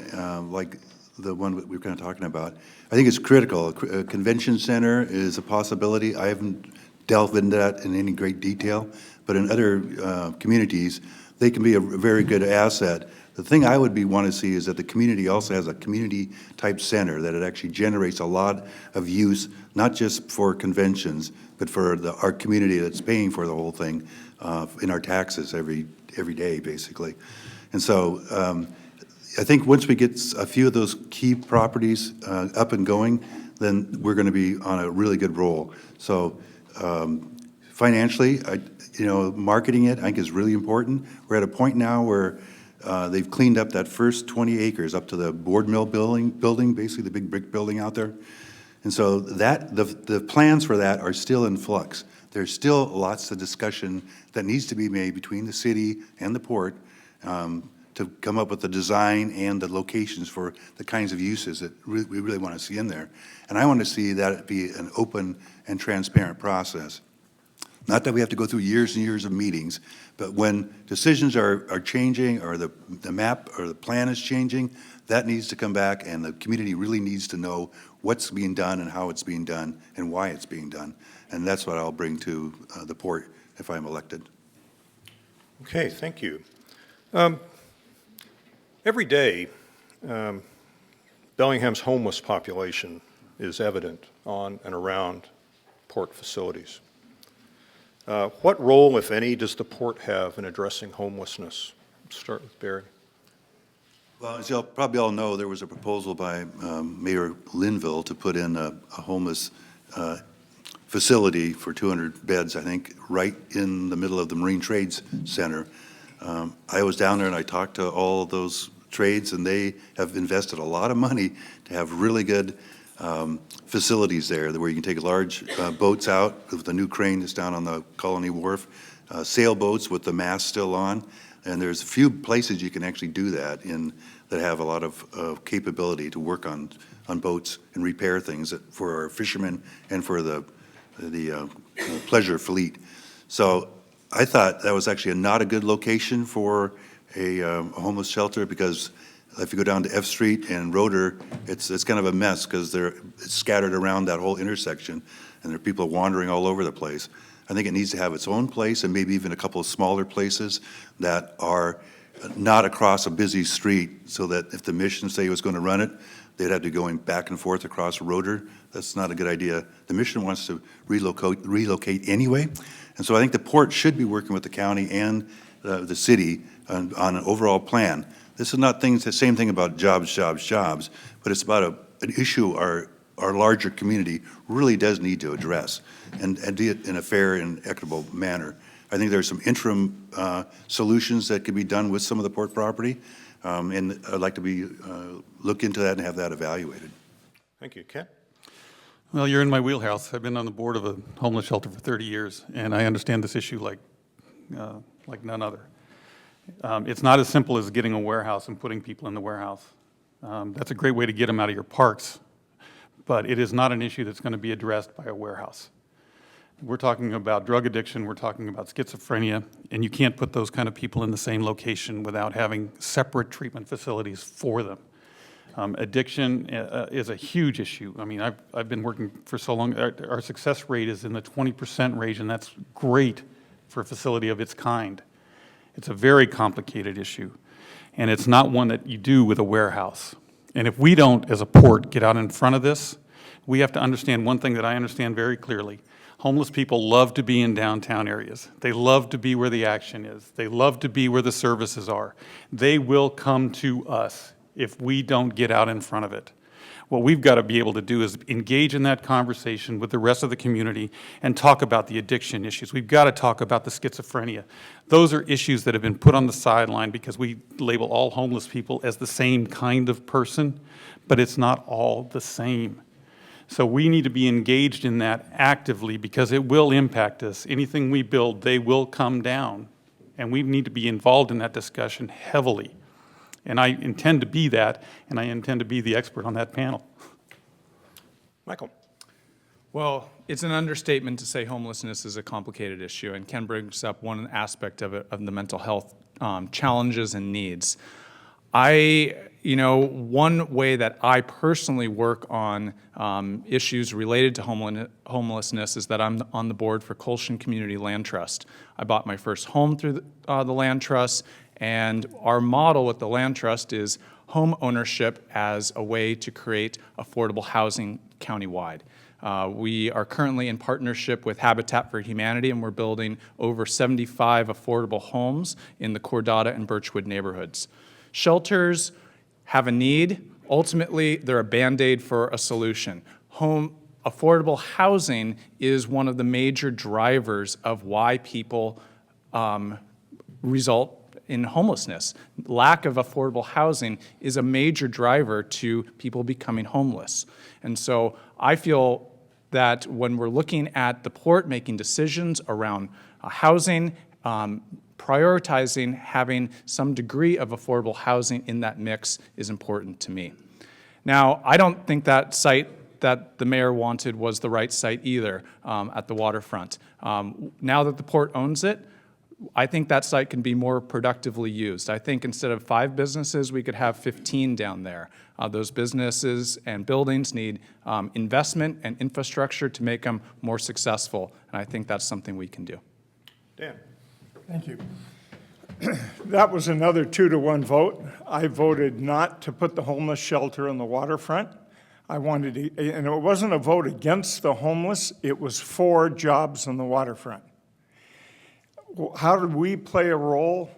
like the one we were kind of talking about, I think it's critical. A convention center is a possibility. I haven't delved into that in any great detail, but in other communities, they can be a very good asset. The thing I would want to see is that the community also has a community-type center, that it actually generates a lot of use, not just for conventions, but for our community that's paying for the whole thing in our taxes every day, basically. And so I think once we get a few of those key properties up and going, then we're going to be on a really good roll. So financially, marketing it, I think, is really important. We're at a point now where they've cleaned up that first 20 acres up to the board mill building, basically the big brick building out there. And so the plans for that are still in flux. There's still lots of discussion that needs to be made between the city and the port to come up with the design and the locations for the kinds of uses that we really want to see in there. And I want to see that be an open and transparent process. Not that we have to go through years and years of meetings, but when decisions are changing or the map or the plan is changing, that needs to come back, and the community really needs to know what's being done and how it's being done and why it's being done. And that's what I'll bring to the port if I'm elected. Okay, thank you. Every day, Bellingham's homeless population is evident on and around port facilities. What role, if any, does the port have in addressing homelessness? Let's start with Barry. Well, as you probably all know, there was a proposal by Mayor Linville to put in a homeless facility for 200 beds, I think, right in the middle of the Marine Trades Center. I was down there and I talked to all of those trades, and they have invested a lot of money to have really good facilities there where you can take large boats out with the new crane that's down on the Colony Wharf, sailboats with the mast still on, and there's a few places you can actually do that that have a lot of capability to work on boats and repair things for our fishermen and for the pleasure fleet. So I thought that was actually not a good location for a homeless shelter, because if you go down to F Street and Roeder, it's kind of a mess because it's scattered around that whole intersection, and there are people wandering all over the place. I think it needs to have its own place, and maybe even a couple of smaller places that are not across a busy street, so that if the mission say was going to run it, they'd have to be going back and forth across Roeder. That's not a good idea. The mission wants to relocate anyway, and so I think the port should be working with the county and the city on an overall plan. This is not the same thing about jobs, but it's about an issue our larger community really does need to address and do it in a fair and equitable manner. I think there's some interim solutions that could be done with some of the port property, and I'd like to look into that and have that evaluated. Thank you. Ken? Well, you're in my wheelhouse. I've been on the board of a homeless shelter for 30 years, and I understand this issue like none other. It's not as simple as getting a warehouse and putting people in the warehouse. That's a great way to get them out of your parks, but it is not an issue that's going to be addressed by a warehouse. We're talking about drug addiction, we're talking about schizophrenia, and you can't put those kind of people in the same location without having separate treatment facilities for them. Addiction is a huge issue. I mean, I've been working for so long. Our success rate is in the 20% range, and that's great for a facility of its kind. It's a very complicated issue, and it's not one that you do with a warehouse. And if we don't, as a port, get out in front of this, we have to understand one thing that I understand very clearly. Homeless people love to be in downtown areas. They love to be where the action is. They love to be where the services are. They will come to us if we don't get out in front of it. What we've got to be able to do is engage in that conversation with the rest of the community and talk about the addiction issues. We've got to talk about the schizophrenia. Those are issues that have been put on the sideline because we label all homeless people as the same kind of person, but it's not all the same. So we need to be engaged in that actively because it will impact us. Anything we build, they will come down, and we need to be involved in that discussion heavily. And I intend to be that, and I intend to be the expert on that panel. Michael? Well, it's an understatement to say homelessness is a complicated issue, and Ken brings up one aspect of it, of the mental health challenges and needs. One way that I personally work on issues related to homelessness is that I'm on the board for Colshan Community Land Trust. I bought my first home through the Land Trust, and our model with the Land Trust is home ownership as a way to create affordable housing countywide. We are currently in partnership with Habitat for Humanity, and we're building over 75 affordable homes in the Cordata and Birchwood neighborhoods. Shelters have a need. Ultimately, they're a Band-Aid for a solution. Affordable housing is one of the major drivers of why people result in homelessness. Lack of affordable housing is a major driver to people becoming homeless. And so I feel that when we're looking at the port making decisions around housing, prioritizing having some degree of affordable housing in that mix is important to me. Now, I don't think that site that the mayor wanted was the right site either at the waterfront. Now that the port owns it, I think that site can be more productively used. I think instead of 5 businesses, we could have 15 down there. Those businesses and buildings need investment and infrastructure to make them more successful, and I think that's something we can do. Dan? Thank you. That was another 2-to-1 vote. I voted not to put the homeless shelter on the waterfront. I wanted to, and it wasn't a vote against the homeless, it was for jobs on the waterfront. How do we play a role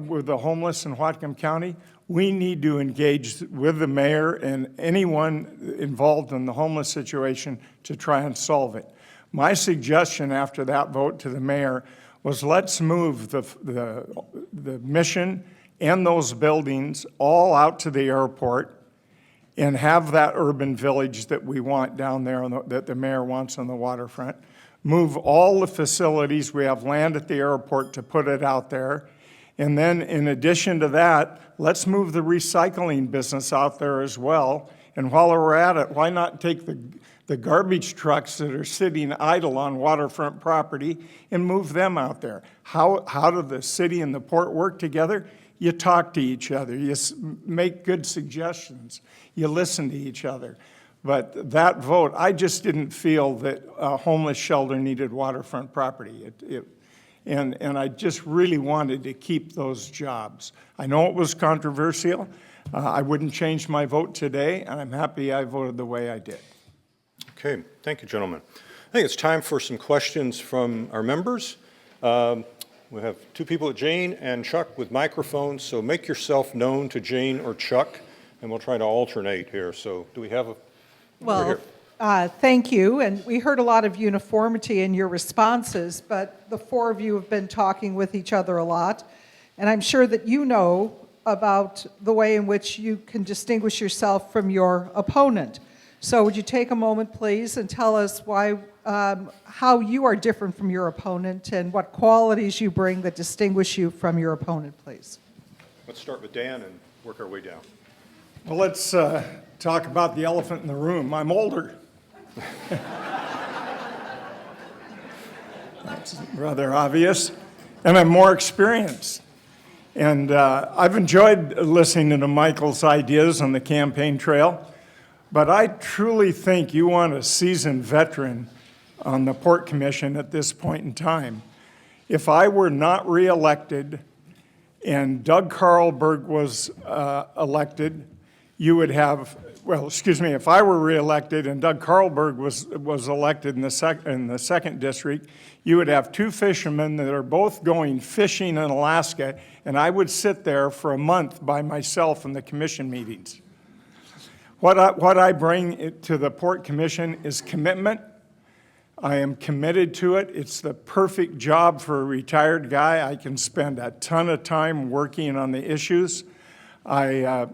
with the homeless in Whatcom County? We need to engage with the mayor and anyone involved in the homeless situation to try and solve it. My suggestion after that vote to the mayor was let's move the mission and those buildings all out to the airport and have that urban village that we want down there, that the mayor wants on the waterfront. Move all the facilities, we have land at the airport to put it out there. And then in addition to that, let's move the recycling business out there as well. And while we're at it, why not take the garbage trucks that are sitting idle on waterfront property and move them out there? How do the city and the port work together? You talk to each other, you make good suggestions, you listen to each other. But that vote, I just didn't feel that a homeless shelter needed waterfront property. And I just really wanted to keep those jobs. I know it was controversial. I wouldn't change my vote today, and I'm happy I voted the way I did. Okay, thank you, gentlemen. I think it's time for some questions from our members. We have two people, Jane and Chuck, with microphones, so make yourself known to Jane or Chuck, and we'll try to alternate here. So do we have a... Well, thank you, and we heard a lot of uniformity in your responses, but the four of you have been talking with each other a lot, and I'm sure that you know about the way in which you can distinguish yourself from your opponent. So would you take a moment, please, and tell us why, how you are different from your opponent and what qualities you bring that distinguish you from your opponent, please. Let's start with Dan and work our way down. Well, let's talk about the elephant in the room. I'm older. That's rather obvious. And I'm more experienced. And I've enjoyed listening to Michael's ideas on the campaign trail. But I truly think you want a seasoned veteran on the Port Commission at this point in time. If I were not reelected and Doug Karlberg was elected, you would have, well, excuse me, if I were reelected and Doug Karlberg was elected in the second district, you would have two fishermen that are both going fishing in Alaska, and I would sit there for a month by myself in the commission meetings. What I bring to the Port Commission is commitment. I am committed to it. It's the perfect job for a retired guy. I can spend a ton of time working on the issues. I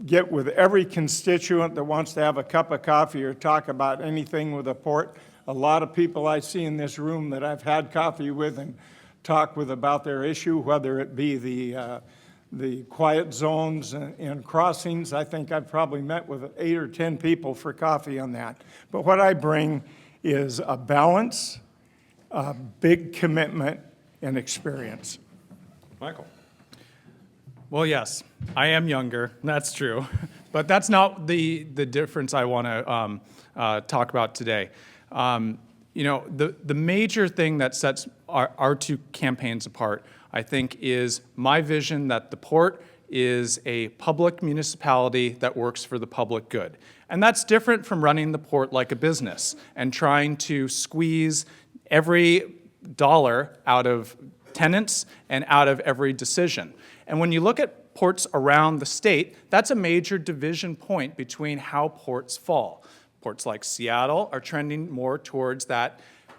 get with every constituent that wants to have a cup of coffee or talk about anything with the port. A lot of people I see in this room that I've had coffee with and talked with about their issue, whether it be the quiet zones and crossings. I think I've probably met with 8 or 10 people for coffee on that. But what I bring is a balance, a big commitment, and experience. Michael. Well, yes, I am younger, that's true, but that's not the difference I want to talk about today. You know, the major thing that sets our two campaigns apart, I think, is my vision that the port is a public municipality that works for the public good. And that's different from running the port like a business and trying to squeeze every dollar out of tenants and out of every decision. And when you look at ports around the state, that's a major division point between how ports fall. Ports like Seattle are trending more towards that,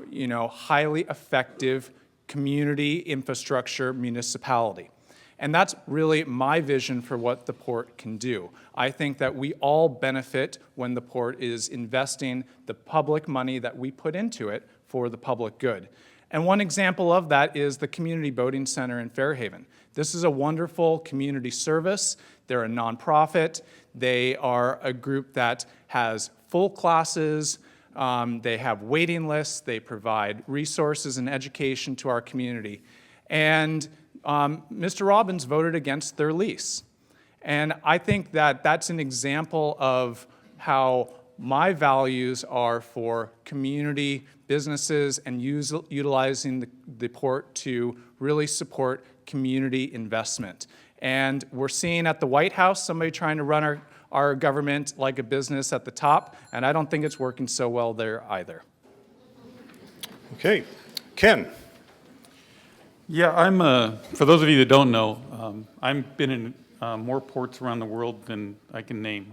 you know, highly effective community infrastructure municipality. And that's really my vision for what the port can do. I think that we all benefit when the port is investing the public money that we put into it for the public good. And one example of that is the Community Boating Center in Fairhaven. This is a wonderful community service. They're a nonprofit. They are a group that has full classes. They have waiting lists. They provide resources and education to our community. And Mr. Robbins voted against their lease. And I think that that's an example of how My values are for community, businesses, and utilizing the port to really support community investment. And we're seeing at the White House somebody trying to run our government like a business at the top, and I don't think it's working so well there either. Okay. Ken? Yeah, for those of you that don't know, I've been in more ports around the world than I can name.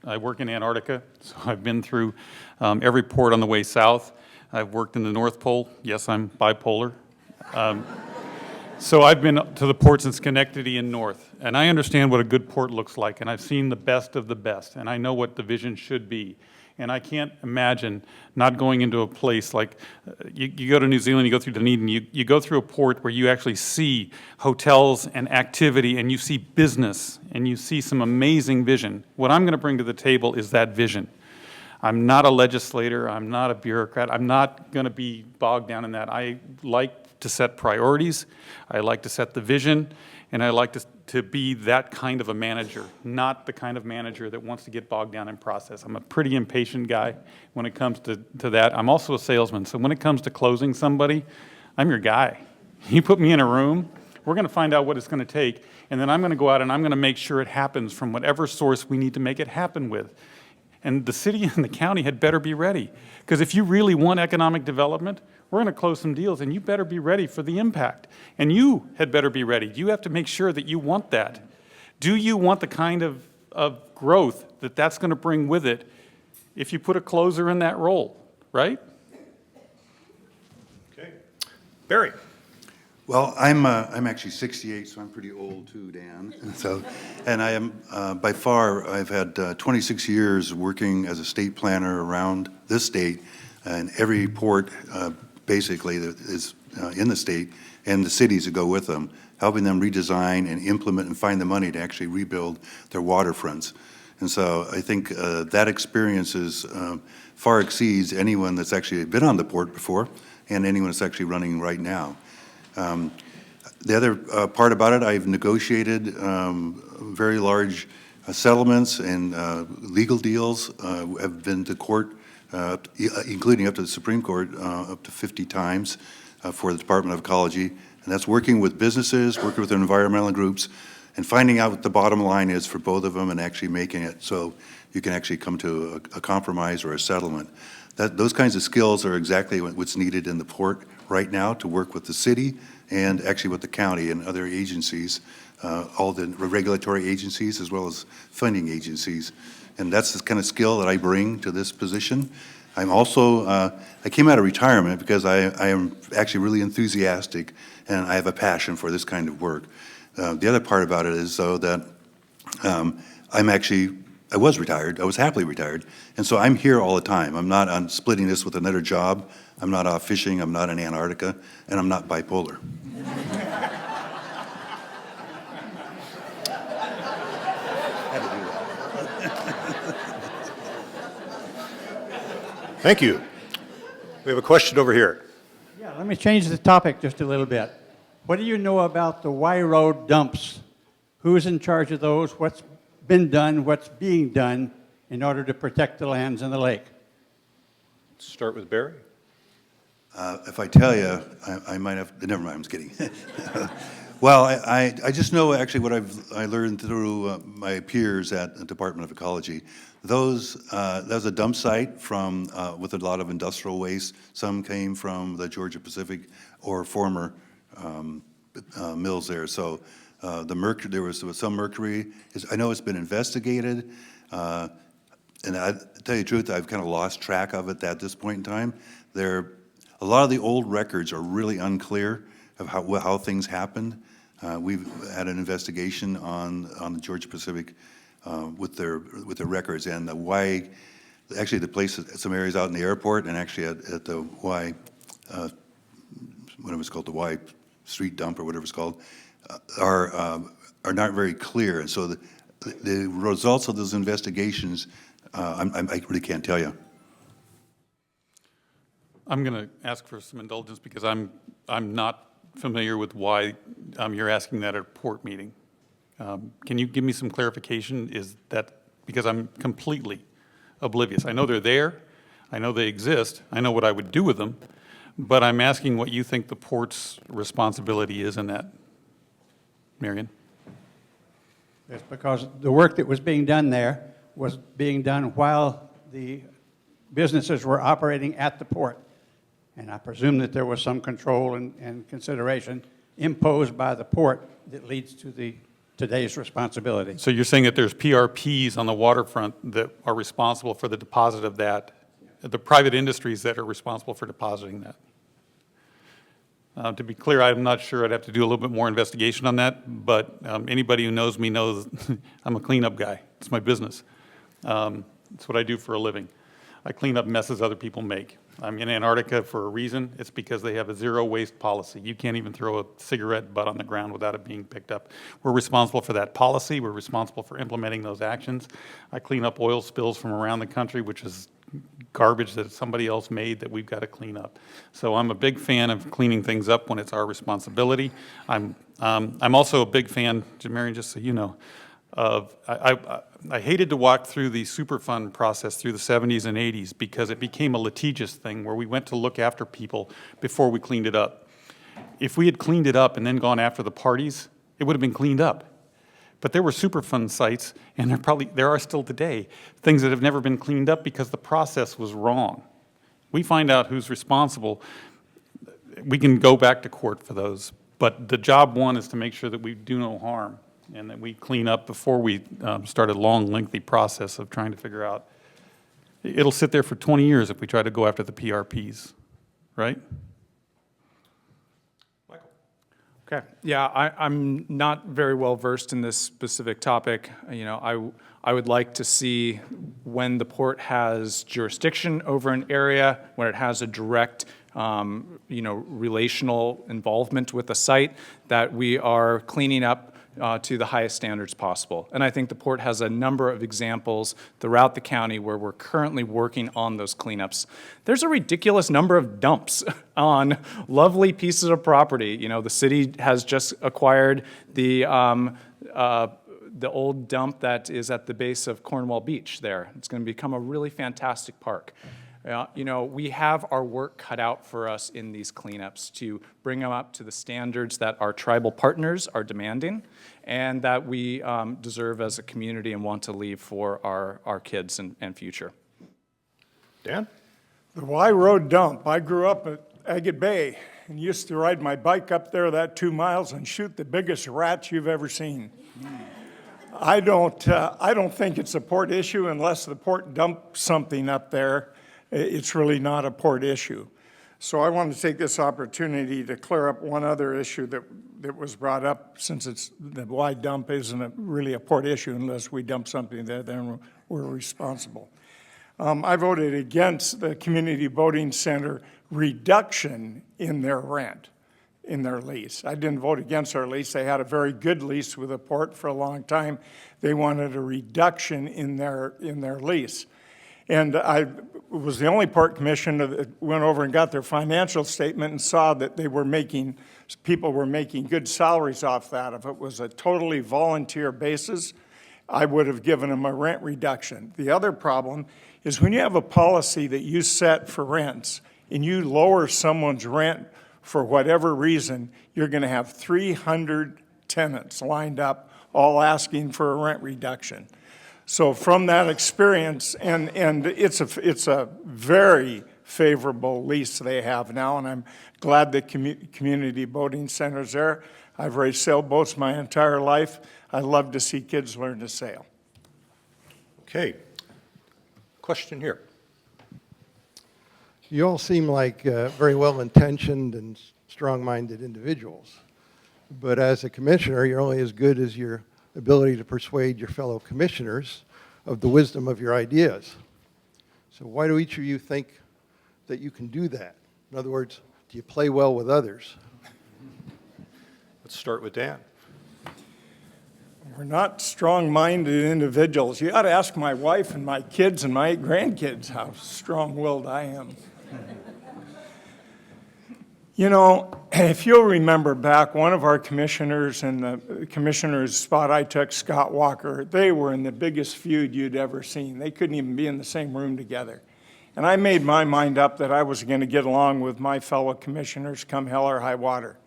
I work in Antarctica, so I've been through every port on the way south. I've worked in the North Pole. Yes, I'm bipolar. So I've been to the ports in Schenectady and North, and I understand what a good port looks like, and I've seen the best of the best, and I know what the vision should be. And I can't imagine not going into a place like, you go to New Zealand, you go through Dunedin, you go through a port where you actually see hotels and activity, and you see business, and you see some amazing vision. What I'm going to bring to the table is that vision. I'm not a legislator, I'm not a bureaucrat, I'm not going to be bogged down in that. I like to set priorities, I like to set the vision, and I like to be that kind of a manager, not the kind of manager that wants to get bogged down in process. I'm a pretty impatient guy when it comes to that. I'm also a salesman, so when it comes to closing somebody, I'm your guy. You put me in a room, we're going to find out what it's going to take, and then I'm going to go out and I'm going to make sure it happens from whatever source we need to make it happen with. And the city and the county had better be ready, because if you really want economic development, we're going to close some deals, and you better be ready for the impact. And you had better be ready. You have to make sure that you want that. Do you want the kind of growth that that's going to bring with it if you put a closer in that role, right? Okay. Barry? Well, I'm actually 68, so I'm pretty old too, Dan. So, and I am by far, I've had 26 years working as a state planner around this state, and every port basically that is in the state and the cities that go with them, helping them redesign and implement and find the money to actually rebuild their waterfronts. And so I think that experience far exceeds anyone that's actually been on the port before and anyone that's actually running right now. The other part about it, I've negotiated very large settlements and legal deals. Have been to court, including up to the Supreme Court, up to 50 times for the Department of Ecology. And that's working with businesses, working with environmental groups, and finding out what the bottom line is for both of them and actually making it so you can actually come to a compromise or a settlement. Those kinds of skills are exactly what's needed in the port right now to work with the city and actually with the county and other agencies, all the regulatory agencies as well as funding agencies. And that's the kind of skill that I bring to this position. I'm also, I came out of retirement because I am actually really enthusiastic and I have a passion for this kind of work. The other part about it is, though, that I was retired, I was happily retired, and so I'm here all the time. I'm splitting this with another job, I'm not off fishing, I'm not in Antarctica, and I'm not bipolar. Thank you. We have a question over here. Yeah, let me change the topic just a little bit. What do you know about the Y Road dumps? Who's in charge of those? What's been done? What's being done in order to protect the lands in the lake? Let's start with Barry. If I tell you, I might have, never mind, I'm just kidding. Well, I just know actually what I learned through my peers at the Department of Ecology. That was a dump site from with a lot of industrial waste. Some came from the Georgia Pacific or former mills there. So the mercury, there was some mercury. I know it's been investigated, and I tell you the truth, I've kind of lost track of it at this point in time. A lot of the old records are really unclear of how things happened. We've had an investigation on the Georgia Pacific with their records and the Y. Actually, the place, some areas out in the airport, and actually at the Y, what it was called, the Y street dump or whatever it's called, are not very clear. And so the results of those investigations, I really can't tell you. I'm going to ask for some indulgence because I'm not familiar with why you're asking that at a port meeting. Can you give me some clarification? Is that because I'm completely oblivious. I know they're there, I know they exist, I know what I would do with them, but I'm asking what you think the port's responsibility is in that. Marion? It's because the work that was being done there was being done while the businesses were operating at the port. And I presume that there was some control and consideration imposed by the port that leads to today's responsibility. So you're saying that there's PRPs on the waterfront that are responsible for the deposit of that, the private industries that are responsible for depositing that? To be clear, I'm not sure. I'd have to do a little bit more investigation on that, but anybody who knows me knows I'm a cleanup guy. It's my business. It's what I do for a living. I clean up messes other people make. I'm in Antarctica for a reason. It's because they have a zero waste policy. You can't even throw a cigarette butt on the ground without it being picked up. We're responsible for that policy. We're responsible for implementing those actions. I clean up oil spills from around the country, which is garbage that somebody else made that we've got to clean up. So I'm a big fan of cleaning things up when it's our responsibility. I'm also a big fan, Marion, just so you know, of I hated to walk through the Superfund process through the 70s and 80s because it became a litigious thing where we went to look after people before we cleaned it up. If we had cleaned it up and then gone after the parties, it would have been cleaned up. But there were Superfund sites, and there are still today, things that have never been cleaned up because the process was wrong. We find out who's responsible. We can go back to court for those. But the job one is to make sure that we do no harm and that we clean up before we start a long, lengthy process of trying to figure out. It'll sit there for 20 years if we try to go after the PRPs, right? Okay. Yeah, I'm not very well versed in this specific topic. You know, I would like to see when the port has jurisdiction over an area, when it has a direct, relational involvement with the site, that we are cleaning up to the highest standards possible. And I think the port has a number of examples throughout the county where we're currently working on those cleanups. There's a ridiculous number of dumps on lovely pieces of property. You know, the city has just acquired the old dump that is at the base of Cornwall Beach there. It's going to become a really fantastic park. We have our work cut out for us in these cleanups to bring them up to the standards that our tribal partners are demanding and that we deserve as a community and want to leave for our kids and future. Dan? The Y Road dump. I grew up at Agate Bay and used to ride my bike up there that 2 miles and shoot the biggest rats you've ever seen. I don't think it's a port issue unless the port dumps something up there. It's really not a port issue. So I want to take this opportunity to clear up one other issue that was brought up, since the Y dump isn't really a port issue unless we dump something there, then we're responsible. I voted against the community voting center reduction in their rent, in their lease. I didn't vote against their lease. They had a very good lease with the port for a long time. They wanted a reduction in their lease. And I was the only port commissioner that went over and got their financial statement and saw that people were making good salaries off that. If it was a totally volunteer basis, I would have given them a rent reduction. The other problem is when you have a policy that you set for rents and you lower someone's rent for whatever reason, you're going to have 300 tenants lined up all asking for a rent reduction. So from that experience, and it's a very favorable lease they have now, and I'm glad the community boating center's there. I've raised sailboats my entire life. I love to see kids learn to sail. Okay. Question here. You all seem like very well-intentioned and strong-minded individuals. But as a commissioner, you're only as good as your ability to persuade your fellow commissioners of the wisdom of your ideas. So why do each of you think that you can do that? In other words, do you play well with others? Let's start with Dan. We're not strong-minded individuals. You ought to ask my wife and my kids and my grandkids how strong-willed I am. You know, if you'll remember back, one of our commissioners and the commissioner's spot I took, Scott Walker, they were in the biggest feud you'd ever seen. They couldn't even be in the same room together. And I made my mind up that I was going to get along with my fellow commissioners come hell or high water.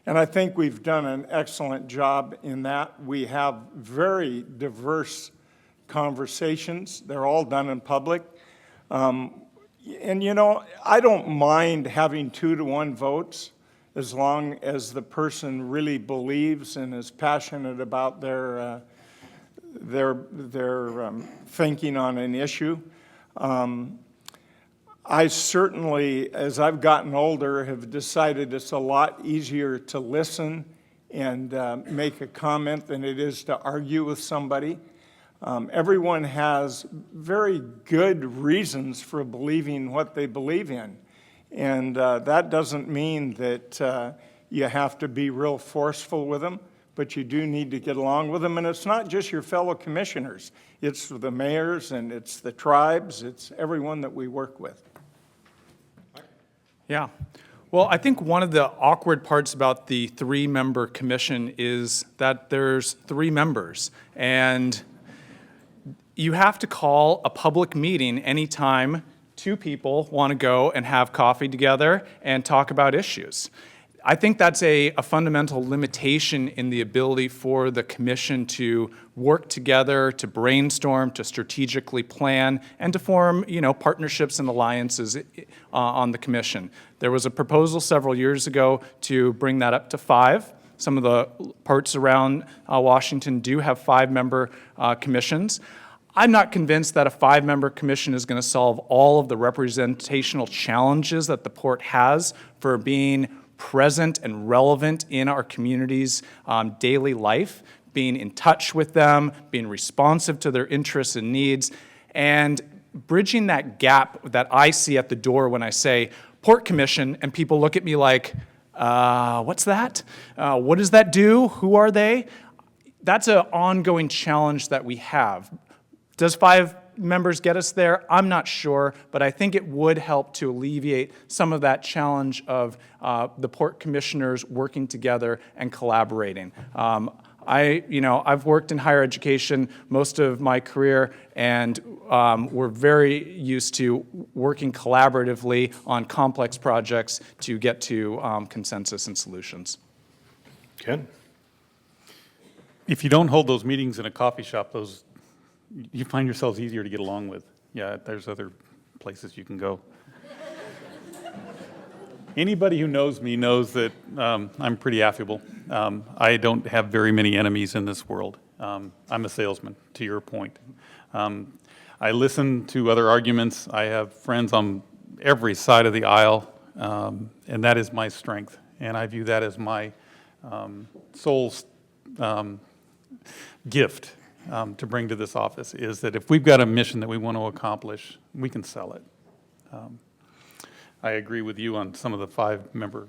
And I think we've done an excellent job in that. We have very diverse conversations. They're all done in public. And you know, I don't mind having 2-to-1 votes as long as the person really believes and is passionate about their thinking on an issue. I certainly, as I've gotten older, have decided it's a lot easier to listen and make a comment than it is to argue with somebody. Everyone has very good reasons for believing what they believe in. And that doesn't mean that you have to be real forceful with them, but you do need to get along with them. And it's not just your fellow commissioners. It's the mayors and it's the tribes. It's everyone that we work with. Yeah. Well, I think one of the awkward parts about the 3-member commission is that there's 3 members. And you have to call a public meeting anytime 2 people want to go and have coffee together and talk about issues. I think that's a fundamental limitation in the ability for the commission to work together, to brainstorm, to strategically plan, and to form, partnerships and alliances on the commission. There was a proposal several years ago to bring that up to 5. Some of the parts around Washington do have 5-member commissions. I'm not convinced that a 5-member commission is going to solve all of the representational challenges that the port has for being present and relevant in our community's daily life, being in touch with them, being responsive to their interests and needs, and bridging that gap that I see at the door when I say Port Commission, and people look at me like, what's that? What does that do? Who are they? That's an ongoing challenge that we have. Does 5 members get us there? I'm not sure, but I think it would help to alleviate some of that challenge of the port commissioners working together and collaborating. I've worked in higher education most of my career, and we're very used to working collaboratively on complex projects to get to consensus and solutions. Ken? If you don't hold those meetings in a coffee shop, you find yourselves easier to get along with. Yeah, there's other places you can go. Anybody who knows me knows that I'm pretty affable. I don't have very many enemies in this world. I'm a salesman, to your point. I listen to other arguments. I have friends on every side of the aisle, and that is my strength. And I view that as my soul's gift. To bring to this office is that if we've got a mission that we want to accomplish, we can sell it. I agree with you on some of the 5-member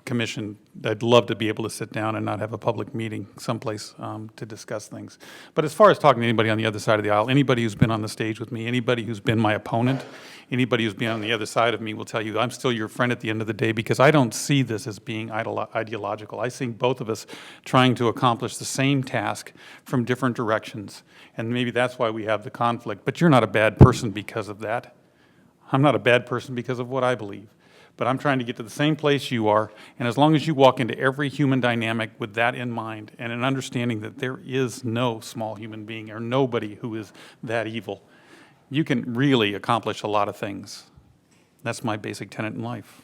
commission. I'd love to be able to sit down and not have a public meeting someplace to discuss things. But as far as talking to anybody on the other side of the aisle, anybody who's been on the stage with me, anybody who's been my opponent, anybody who's been on the other side of me will tell you I'm still your friend at the end of the day, because I don't see this as being ideological. I see both of us trying to accomplish the same task from different directions. And maybe that's why we have the conflict. But you're not a bad person because of that. I'm not a bad person because of what I believe. But I'm trying to get to the same place you are, and as long as you walk into every human dynamic with that in mind and an understanding that there is no small human being or nobody who is that evil, you can really accomplish a lot of things. That's my basic tenet in life.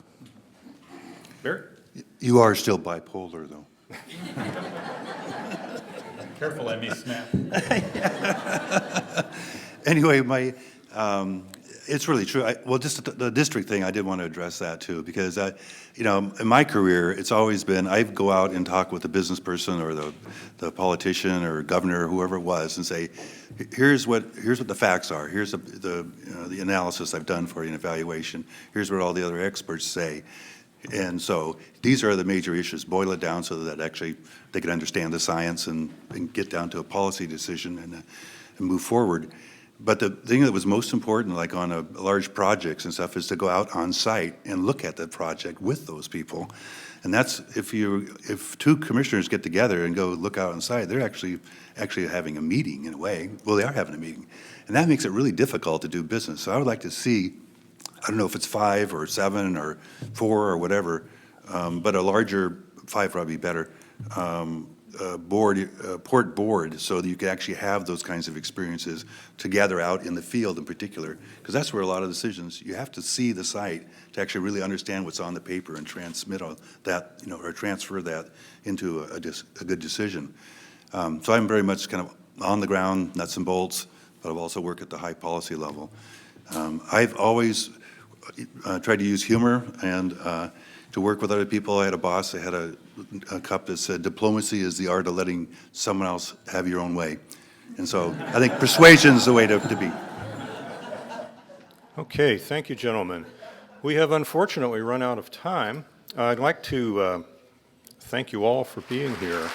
Barry? You are still bipolar, though. Careful, I may snap. Anyway, it's really true. Just the district thing, I did want to address that too, because in my career, it's always been, I go out and talk with the business person or the politician or governor or whoever it was and say, here's what the facts are. Here's the analysis I've done for you, an evaluation. Here's what all the other experts say. And so these are the major issues. Boil it down so that actually they can understand the science and get down to a policy decision and move forward. But the thing that was most important, like on large projects and stuff, is to go out on site and look at the project with those people. And that's, if two commissioners get together and go look out on site, they're actually having a meeting in a way. Well, they are having a meeting. And that makes it really difficult to do business. So I would like to see, I don't know if it's 5 or 7 or 4 or whatever, but a larger, 5 probably be better, port board, so that you can actually have those kinds of experiences together out in the field in particular, because that's where a lot of decisions, you have to see the site to actually really understand what's on the paper and transmit all that, or transfer that into a good decision. So I'm very much kind of on the ground, nuts and bolts, but I've also worked at the high policy level. I've always tried to use humor and to work with other people. I had a boss that had a cup that said, "Diplomacy is the art of letting someone else have your own way." And so I think persuasion is the way to be. Okay, thank you, gentlemen. We have unfortunately run out of time. I'd like to thank you all for being here.